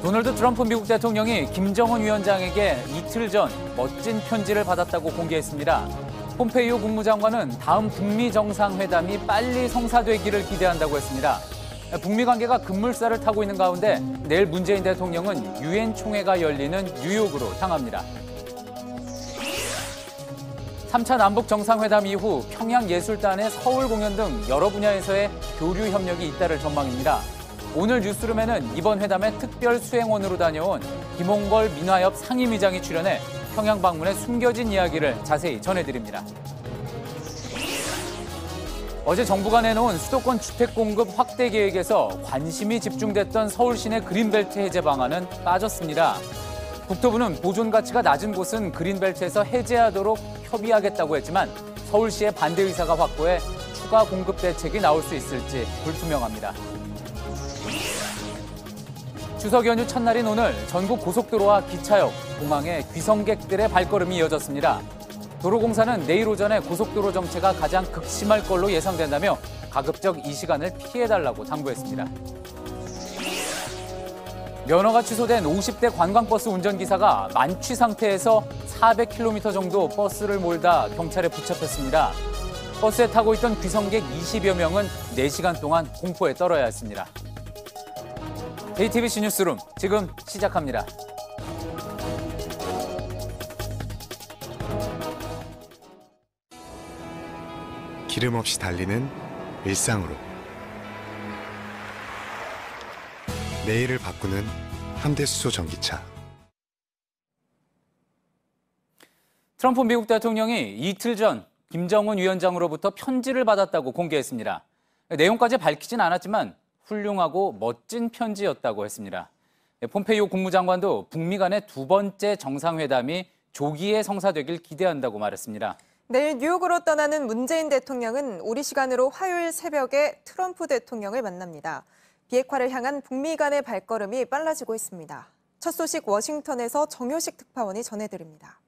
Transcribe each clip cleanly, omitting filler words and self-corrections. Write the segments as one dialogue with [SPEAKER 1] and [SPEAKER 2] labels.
[SPEAKER 1] 도널드 트럼프 미국 대통령이 김정은 위원장에게 이틀 전 멋진 편지를 받았다고 공개했습니다. 폼페이오 국무장관은 다음 북미 정상회담이 빨리 성사되기를 기대한다고 했습니다. 북미 관계가 급물살을 타고 있는 가운데 내일 문재인 대통령은 유엔 총회가 열리는 뉴욕으로 향합니다. 3차 남북 정상회담 이후 평양예술단의 서울 공연 등 여러 분야에서의 교류 협력이 잇따를 전망입니다. 오늘 뉴스룸에는 이번 회담의 특별 수행원으로 다녀온 김홍걸 민화협 상임위장이 출연해 평양 방문의 숨겨진 이야기를 자세히 전해드립니다. 어제 정부가 내놓은 수도권 주택 공급 확대 계획에서 관심이 집중됐던 서울 시내 그린벨트 해제 방안은 빠졌습니다. 국토부는 보존 가치가 낮은 곳은 그린벨트에서 해제하도록 협의하겠다고 했지만 서울시의 반대 의사가 확고해 추가 공급 대책이 나올 수 있을지 불투명합니다. 추석 연휴 첫날인 오늘 전국 고속도로와 기차역, 공항에 귀성객들의 발걸음이 이어졌습니다. 도로공사는 내일 오전에 고속도로 정체가 가장 극심할 걸로 예상된다며 가급적 이 시간을 피해달라고 당부했습니다. 면허가 취소된 50대 관광버스 운전기사가 만취 상태에서 400km 정도 버스를 몰다 경찰에 붙잡혔습니다. 버스에 타고 있던 귀성객 20여 명은 4시간 동안 공포에 떨어야 했습니다. JTBC 뉴스룸 지금 시작합니다.
[SPEAKER 2] 기름 없이 달리는 일상으로 내일을 바꾸는 현대수소 전기차.
[SPEAKER 1] 트럼프 미국 대통령이 이틀 전 김정은 위원장으로부터 편지를 받았다고 공개했습니다. 내용까지 밝히진 않았지만 훌륭하고 멋진 편지였다고 했습니다. 폼페이오 국무장관도 북미 간의 두 번째 정상회담이 조기에 성사되길 기대한다고 말했습니다.
[SPEAKER 3] 내일 뉴욕으로 떠나는 문재인 대통령은 우리 시간으로 화요일 새벽에 트럼프 대통령을 만납니다. 비핵화를 향한 북미 간의 발걸음이 빨라지고 있습니다. 첫 소식 워싱턴에서 정효식 특파원이 전해드립니다.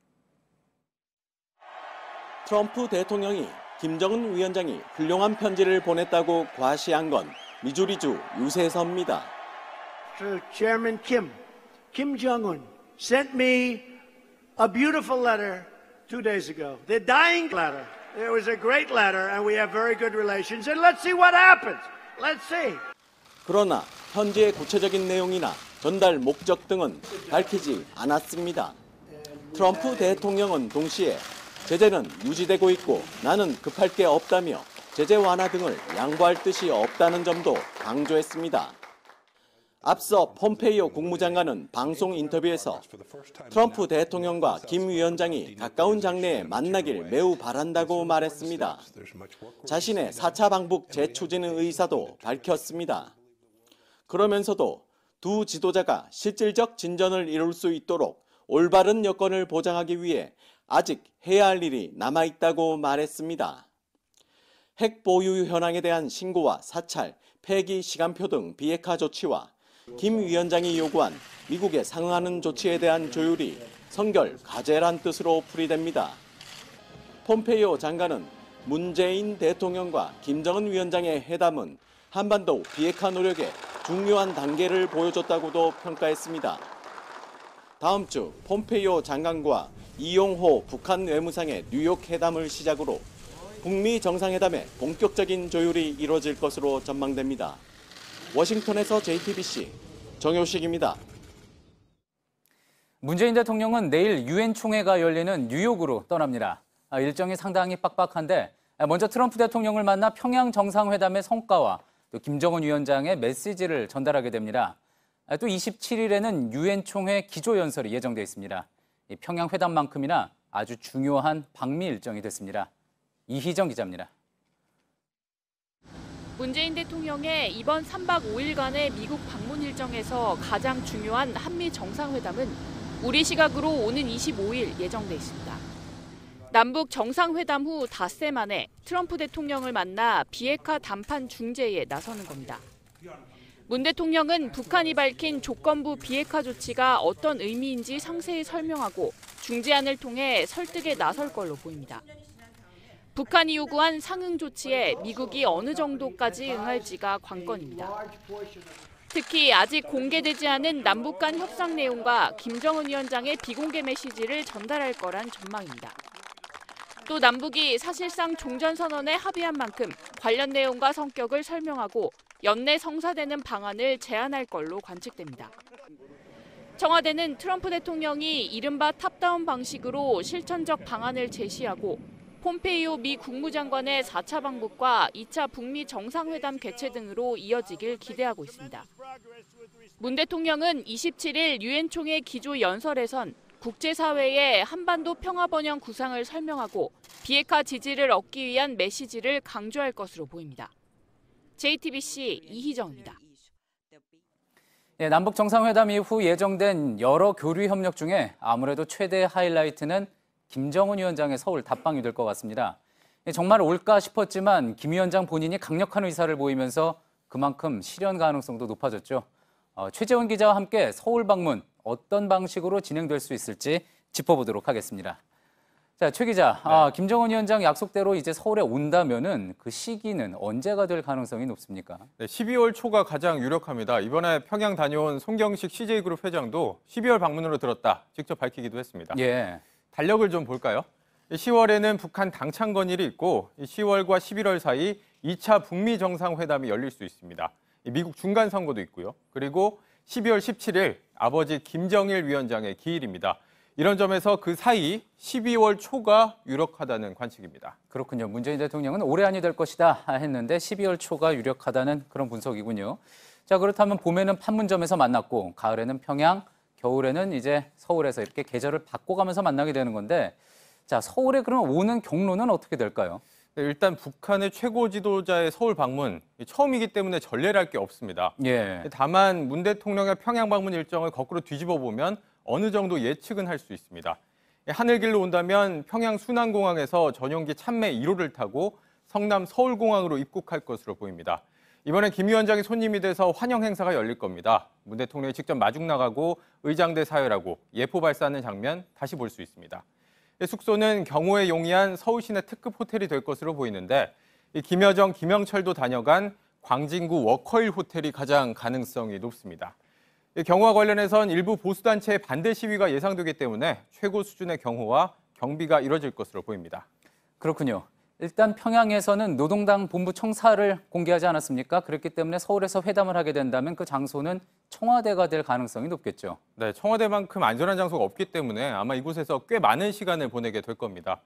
[SPEAKER 4] 트럼프 대통령이 김정은 위원장이 훌륭한 편지를 보냈다고 과시한 건 미주리주 유세서입니다.
[SPEAKER 5] Chairman Kim Jong-un sent me a beautiful letter 2 days ago. The dying letter. It was a great letter and we have very good relations and let's see what happens. Let's see.
[SPEAKER 4] 그러나 편지의 구체적인 내용이나 전달 목적 등은 밝히지 않았습니다. 트럼프 대통령은 동시에 제재는 유지되고 있고 나는 급할 게 없다며 제재 완화 등을 양보할 뜻이 없다는 점도 강조했습니다. 앞서 폼페이오 국무장관은 방송 인터뷰에서 트럼프 대통령과 김 위원장이 가까운 장래에 만나길 매우 바란다고 말했습니다. 자신의 4차 방북 재추진의 의사도 밝혔습니다. 그러면서도 두 지도자가 실질적 진전을 이룰 수 있도록 올바른 여건을 보장하기 위해 아직 해야 할 일이 남아있다고 말했습니다. 핵 보유 현황에 대한 신고와 사찰, 폐기 시간표 등 비핵화 조치와 김 위원장이 요구한 미국에 상응하는 조치에 대한 조율이 선결 과제란 뜻으로 풀이됩니다. 폼페이오 장관은 문재인 대통령과 김정은 위원장의 회담은 한반도 비핵화 노력의 중요한 단계를 보여줬다고도 평가했습니다. 다음 주 폼페이오 장관과 이용호 북한 외무상의 뉴욕 회담을 시작으로 북미 정상회담의 본격적인 조율이 이루어질 것으로 전망됩니다. 워싱턴에서 JTBC 정효식입니다.
[SPEAKER 1] 문재인 대통령은 내일 유엔 총회가 열리는 뉴욕으로 떠납니다. 일정이 상당히 빡빡한데 먼저 트럼프 대통령을 만나 평양 정상회담의 성과와 또 김정은 위원장의 메시지를 전달하게 됩니다. 또 27일에는 유엔 총회 기조연설이 예정돼 있습니다. 평양 회담만큼이나 아주 중요한 방미 일정이 됐습니다. 이희정 기자입니다.
[SPEAKER 6] 문재인 대통령의 이번 3박 5일간의 미국 방문 일정에서 가장 중요한 한미 정상회담은 우리 시각으로 오는 25일 예정돼 있습니다. 남북 정상회담 후 닷새 만에 트럼프 대통령을 만나 비핵화談判 중재에 나서는 겁니다. 문 대통령은 북한이 밝힌 조건부 비핵화 조치가 어떤 의미인지 상세히 설명하고 중재안을 통해 설득에 나설 걸로 보입니다. 북한이 요구한 상응 조치에 미국이 어느 정도까지 응할지가 관건입니다. 특히 아직 공개되지 않은 남북 간 협상 내용과 김정은 위원장의 비공개 메시지를 전달할 거란 전망입니다. 또 남북이 사실상 종전선언에 합의한 만큼 관련 내용과 성격을 설명하고 연내 성사되는 방안을 제안할 걸로 관측됩니다. 청와대는 트럼프 대통령이 이른바 탑다운 방식으로 실천적 방안을 제시하고 폼페이오 미 국무장관의 4차 방북과 2차 북미 정상회담 개최 등으로 이어지길 기대하고 있습니다. 문 대통령은 27일 유엔 총회 기조 연설에선 국제사회에 한반도 평화 번영 구상을 설명하고 비핵화 지지를 얻기 위한 메시지를 강조할 것으로 보입니다. JTBC 이희정입니다.
[SPEAKER 1] 예, 남북 정상회담 이후 예정된 여러 교류 협력 중에 아무래도 최대 하이라이트는 김정은 위원장의 서울 답방이 될 것 같습니다. 정말 올까 싶었지만 김 위원장 본인이 강력한 의사를 보이면서 그만큼 실현 가능성도 높아졌죠. 최재원 기자와 함께 서울 방문 어떤 방식으로 진행될 수 있을지 짚어보도록 하겠습니다. 자, 최 기자, 김정은 위원장 약속대로 이제 서울에 온다면은 그 시기는 언제가 될 가능성이 높습니까?
[SPEAKER 7] 네, 12월 초가 가장 유력합니다. 이번에 평양 다녀온 송경식 CJ그룹 회장도 12월 방문으로 들었다 직접 밝히기도 했습니다.
[SPEAKER 1] 예.
[SPEAKER 7] 달력을 좀 볼까요? 10월에는 북한 당창 건일이 있고 10월과 11월 사이 2차 북미 정상회담이 열릴 수 있습니다. 미국 중간 선거도 있고요. 그리고 12월 17일 아버지 김정일 위원장의 기일입니다. 이런 점에서 그 사이 12월 초가 유력하다는 관측입니다.
[SPEAKER 1] 그렇군요. 문재인 대통령은 올해 안이 될 것이다 했는데 12월 초가 유력하다는 그런 분석이군요. 자, 그렇다면 봄에는 판문점에서 만났고 가을에는 평양, 겨울에는 이제 서울에서 이렇게 계절을 바꿔가면서 만나게 되는 건데 자, 서울에 그러면 오는 경로는 어떻게 될까요?
[SPEAKER 7] 네, 일단 북한의 최고 지도자의 서울 방문 처음이기 때문에 전례랄 게 없습니다.
[SPEAKER 1] 예.
[SPEAKER 7] 다만 문 대통령의 평양 방문 일정을 거꾸로 뒤집어 보면 어느 정도 예측은 할 수 있습니다. 하늘길로 온다면 평양 순안공항에서 전용기 참매 1호를 타고 성남 서울공항으로 입국할 것으로 보입니다. 이번엔 김 위원장이 손님이 돼서 환영 행사가 열릴 겁니다. 문 대통령이 직접 마중 나가고 의장대 사열하고 예포 발사하는 장면 다시 볼 수 있습니다. 숙소는 경호에 용이한 서울시내 특급 호텔이 될 것으로 보이는데 김여정, 김영철도 다녀간 광진구 워커힐 호텔이 가장 가능성이 높습니다. 경호와 관련해선 일부 보수단체의 반대 시위가 예상되기 때문에 최고 수준의 경호와 경비가 이뤄질 것으로 보입니다.
[SPEAKER 1] 그렇군요. 일단 평양에서는 노동당 본부 청사를 공개하지 않았습니까? 그렇기 때문에 서울에서 회담을 하게 된다면 그 장소는 청와대가 될 가능성이 높겠죠.
[SPEAKER 7] 네, 청와대만큼 안전한 장소가 없기 때문에 아마 이곳에서 꽤 많은 시간을 보내게 될 겁니다.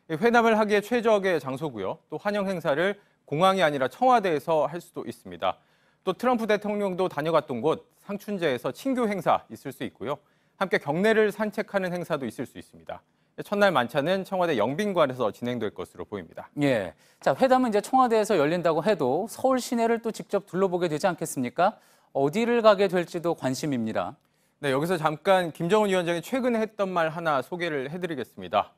[SPEAKER 7] 회담을 하기에 최적의 장소고요. 또 환영 행사를 공항이 아니라 청와대에서 할 수도 있습니다. 또 트럼프 대통령도 다녀갔던 곳 상춘제에서 친교 행사 있을 수 있고요. 함께 경내를 산책하는 행사도 있을 수 있습니다. 첫날 만찬은 청와대 영빈관에서 진행될 것으로 보입니다.
[SPEAKER 1] 예. 자, 회담은 이제 청와대에서 열린다고 해도 서울 시내를 또 직접 둘러보게 되지 않겠습니까? 어디를 가게 될지도 관심입니다.
[SPEAKER 7] 네, 여기서 잠깐 김정은 위원장이 최근에 했던 말 하나 소개를 해드리겠습니다.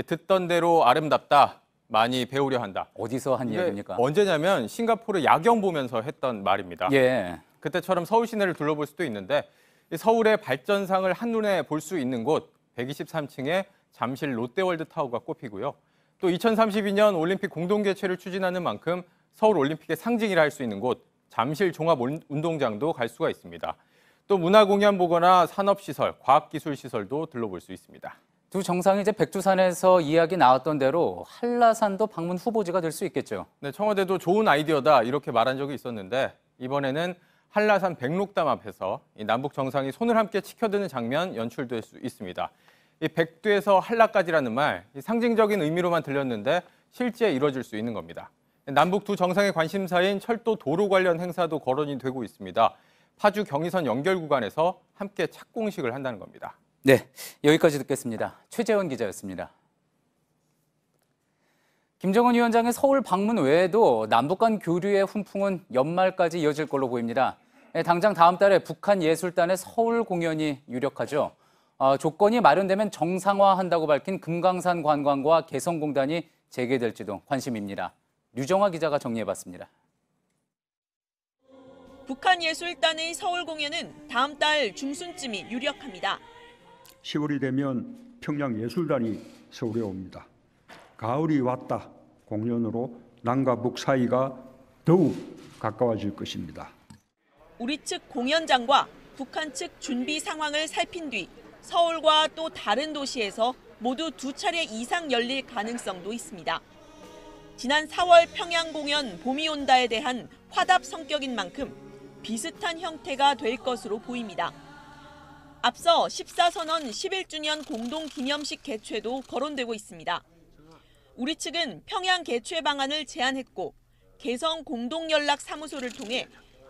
[SPEAKER 7] 듣던 대로 아름답다, 많이 배우려 한다.
[SPEAKER 1] 어디서 한 이야기입니까?
[SPEAKER 7] 언제냐면 싱가포르 야경 보면서 했던 말입니다.
[SPEAKER 1] 예.
[SPEAKER 7] 그때처럼 서울 시내를 둘러볼 수도 있는데 서울의 발전상을 한눈에 볼 수 있는 곳 123층의 잠실 롯데월드타워가 꼽히고요. 또 2032년 올림픽 공동 개최를 추진하는 만큼 서울 올림픽의 상징이라 할 수 있는 곳 잠실 종합운동장도 갈 수가 있습니다. 또 문화공연 보거나 산업시설, 과학기술시설도 둘러볼 수 있습니다.
[SPEAKER 1] 두 정상이 이제 백두산에서 이야기 나왔던 대로 한라산도 방문 후보지가 될 수 있겠죠.
[SPEAKER 7] 네, 청와대도 좋은 아이디어다 이렇게 말한 적이 있었는데 이번에는 한라산 백록담 앞에서 이 남북 정상이 손을 함께 치켜드는 장면 연출될 수 있습니다. 이 백두에서 한라까지라는 말 상징적인 의미로만 들렸는데 실제 이뤄질 수 있는 겁니다. 남북 두 정상의 관심사인 철도 도로 관련 행사도 거론이 되고 있습니다. 파주 경의선 연결 구간에서 함께 착공식을 한다는 겁니다.
[SPEAKER 1] 네, 여기까지 듣겠습니다. 최재원 기자였습니다. 김정은 위원장의 서울 방문 외에도 남북 간 교류의 훈풍은 연말까지 이어질 걸로 보입니다. 당장 다음 달에 북한 예술단의 서울 공연이 유력하죠. 조건이 마련되면 정상화한다고 밝힌 금강산 관광과 개성공단이 재개될지도 관심입니다. 류정화 기자가 정리해봤습니다.
[SPEAKER 8] 북한 예술단의 서울 공연은 다음 달 중순쯤이 유력합니다.
[SPEAKER 9] 10월이 되면 평양 예술단이 서울에 옵니다. 가을이 왔다 공연으로 남과 북 사이가 더욱 가까워질 것입니다.
[SPEAKER 8] 우리 측 공연장과 북한 측 준비 상황을 살핀 뒤 서울과 또 다른 도시에서 모두 2차례 이상 열릴 가능성도 있습니다. 지난 4월 평양 공연 봄이 온다에 대한 화답 성격인 만큼 비슷한 형태가 될 것으로 보입니다. 앞서 14선언 11주년 공동기념식 개최도 거론되고 있습니다. 우리 측은 평양 개최 방안을 제안했고 개성 공동연락사무소를 통해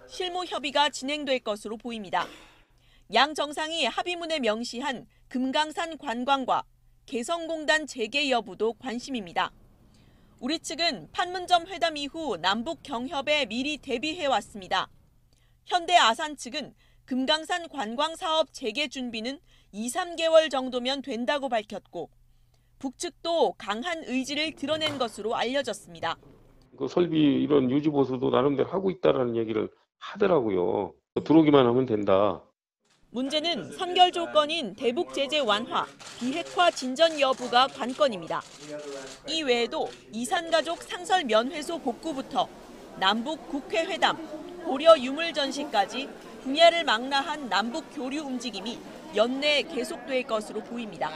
[SPEAKER 8] 실무 협의가 진행될 것으로 보입니다. 양 정상이 합의문에 명시한 금강산 관광과 개성공단 재개 여부도 관심입니다. 우리 측은 판문점 회담 이후 남북 경협에 미리 대비해왔습니다. 현대 아산 측은 금강산 관광사업 재개 준비는 2-3개월 정도면 된다고 밝혔고 북측도 강한 의지를 드러낸 것으로 알려졌습니다.
[SPEAKER 10] 그 설비 이런 유지 보수도 나름대로 하고 있다라는 얘기를 하더라고요. 들어오기만 하면 된다.
[SPEAKER 8] 문제는 선결 조건인 대북 제재 완화, 비핵화 진전 여부가 관건입니다. 이 외에도 이산가족 상설 면회소 복구부터 남북 국회 회담, 고려 유물 전시까지 분야를 망라한 남북 교류 움직임이 연내 계속될 것으로 보입니다.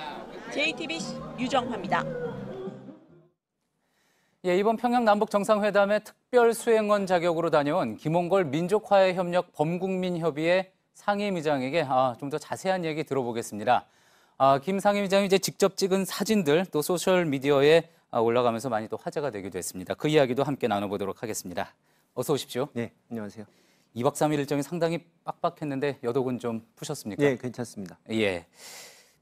[SPEAKER 8] JTBC 유정화입니다.
[SPEAKER 1] 예, 이번 평양 남북 정상회담에 특별 수행원 자격으로 다녀온 김홍걸 민족화해협력 범국민협의회 상임위장에게 좀 더 자세한 얘기 들어보겠습니다. 김 상임위장이 이제 직접 찍은 사진들 또 소셜 미디어에 올라가면서 많이 또 화제가 되기도 했습니다. 그 이야기도 함께 나눠보도록 하겠습니다. 어서 오십시오.
[SPEAKER 11] 네, 안녕하세요.
[SPEAKER 1] 2박 3일 일정이 상당히 빡빡했는데 여독은 좀 푸셨습니까?
[SPEAKER 11] 네, 괜찮습니다.
[SPEAKER 1] 예,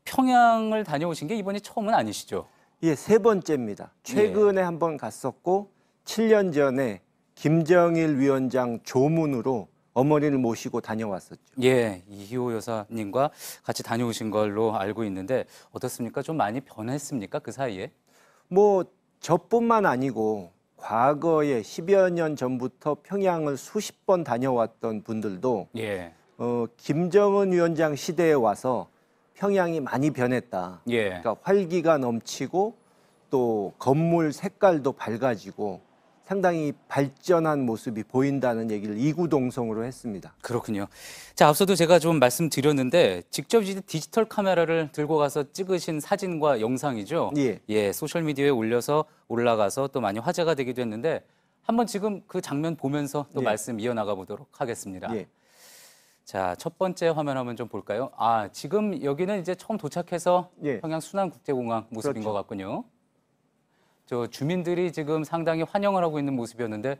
[SPEAKER 1] 평양을 다녀오신 게 이번이 처음은 아니시죠?
[SPEAKER 11] 예, 3번째입니다. 최근에 한번 갔었고 7년 전에 김정일 위원장 조문으로 어머니를 모시고 다녀왔었죠.
[SPEAKER 1] 예, 이희호 여사님과 같이 다녀오신 걸로 알고 있는데 어떻습니까? 좀 많이 변했습니까? 그 사이에?
[SPEAKER 11] 뭐 저뿐만 아니고 과거에 10여 년 전부터 평양을 수십 번 다녀왔던 분들도
[SPEAKER 1] 예.
[SPEAKER 11] 김정은 위원장 시대에 와서 평양이 많이 변했다.
[SPEAKER 1] 예.
[SPEAKER 11] 그러니까 활기가 넘치고 또 건물 색깔도 밝아지고 상당히 발전한 모습이 보인다는 얘기를 이구동성으로 했습니다.
[SPEAKER 1] 그렇군요. 자, 앞서도 제가 좀 말씀드렸는데 직접 이제 디지털 카메라를 들고 가서 찍으신 사진과 영상이죠.
[SPEAKER 11] 예.
[SPEAKER 1] 예, 소셜 미디어에 올라가서 또 많이 화제가 되기도 했는데 한번 지금 그 장면 보면서 또
[SPEAKER 11] 예.
[SPEAKER 1] 말씀 이어나가 보도록 하겠습니다.
[SPEAKER 11] 예.
[SPEAKER 1] 자, 첫 번째 화면 한번 좀 볼까요? 지금 여기는 이제 처음 도착해서
[SPEAKER 11] 예.
[SPEAKER 1] 평양 순안국제공항 모습인
[SPEAKER 11] 그렇죠.
[SPEAKER 1] 것 같군요. 저 주민들이 지금 상당히 환영을 하고 있는 모습이었는데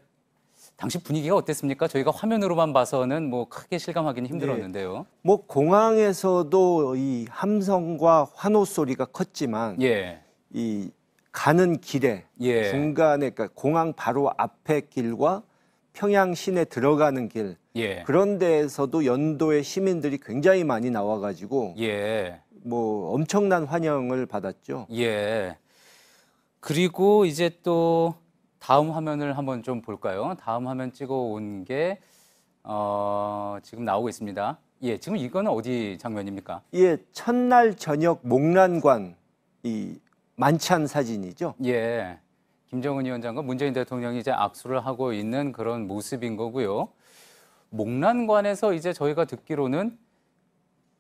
[SPEAKER 1] 당시 분위기가 어땠습니까? 저희가 화면으로만 봐서는 뭐 크게 실감하기는 힘들었는데요.
[SPEAKER 11] 뭐 공항에서도 이 함성과 환호 소리가 컸지만
[SPEAKER 1] 예.
[SPEAKER 11] 이 가는 길에
[SPEAKER 1] 예.
[SPEAKER 11] 중간에 그러니까 공항 바로 앞에 길과 평양 시내 들어가는 길
[SPEAKER 1] 예.
[SPEAKER 11] 그런 데에서도 연도의 시민들이 굉장히 많이 나와가지고
[SPEAKER 1] 예.
[SPEAKER 11] 뭐 엄청난 환영을 받았죠.
[SPEAKER 1] 예. 그리고 이제 또 다음 화면을 한번 좀 볼까요? 다음 화면 찍어온 게 지금 나오고 있습니다. 예, 지금 이거는 어디 장면입니까?
[SPEAKER 11] 예, 첫날 저녁 목란관 이 만찬 사진이죠.
[SPEAKER 1] 예, 김정은 위원장과 문재인 대통령이 이제 악수를 하고 있는 그런 모습인 거고요. 목란관에서 이제 저희가 듣기로는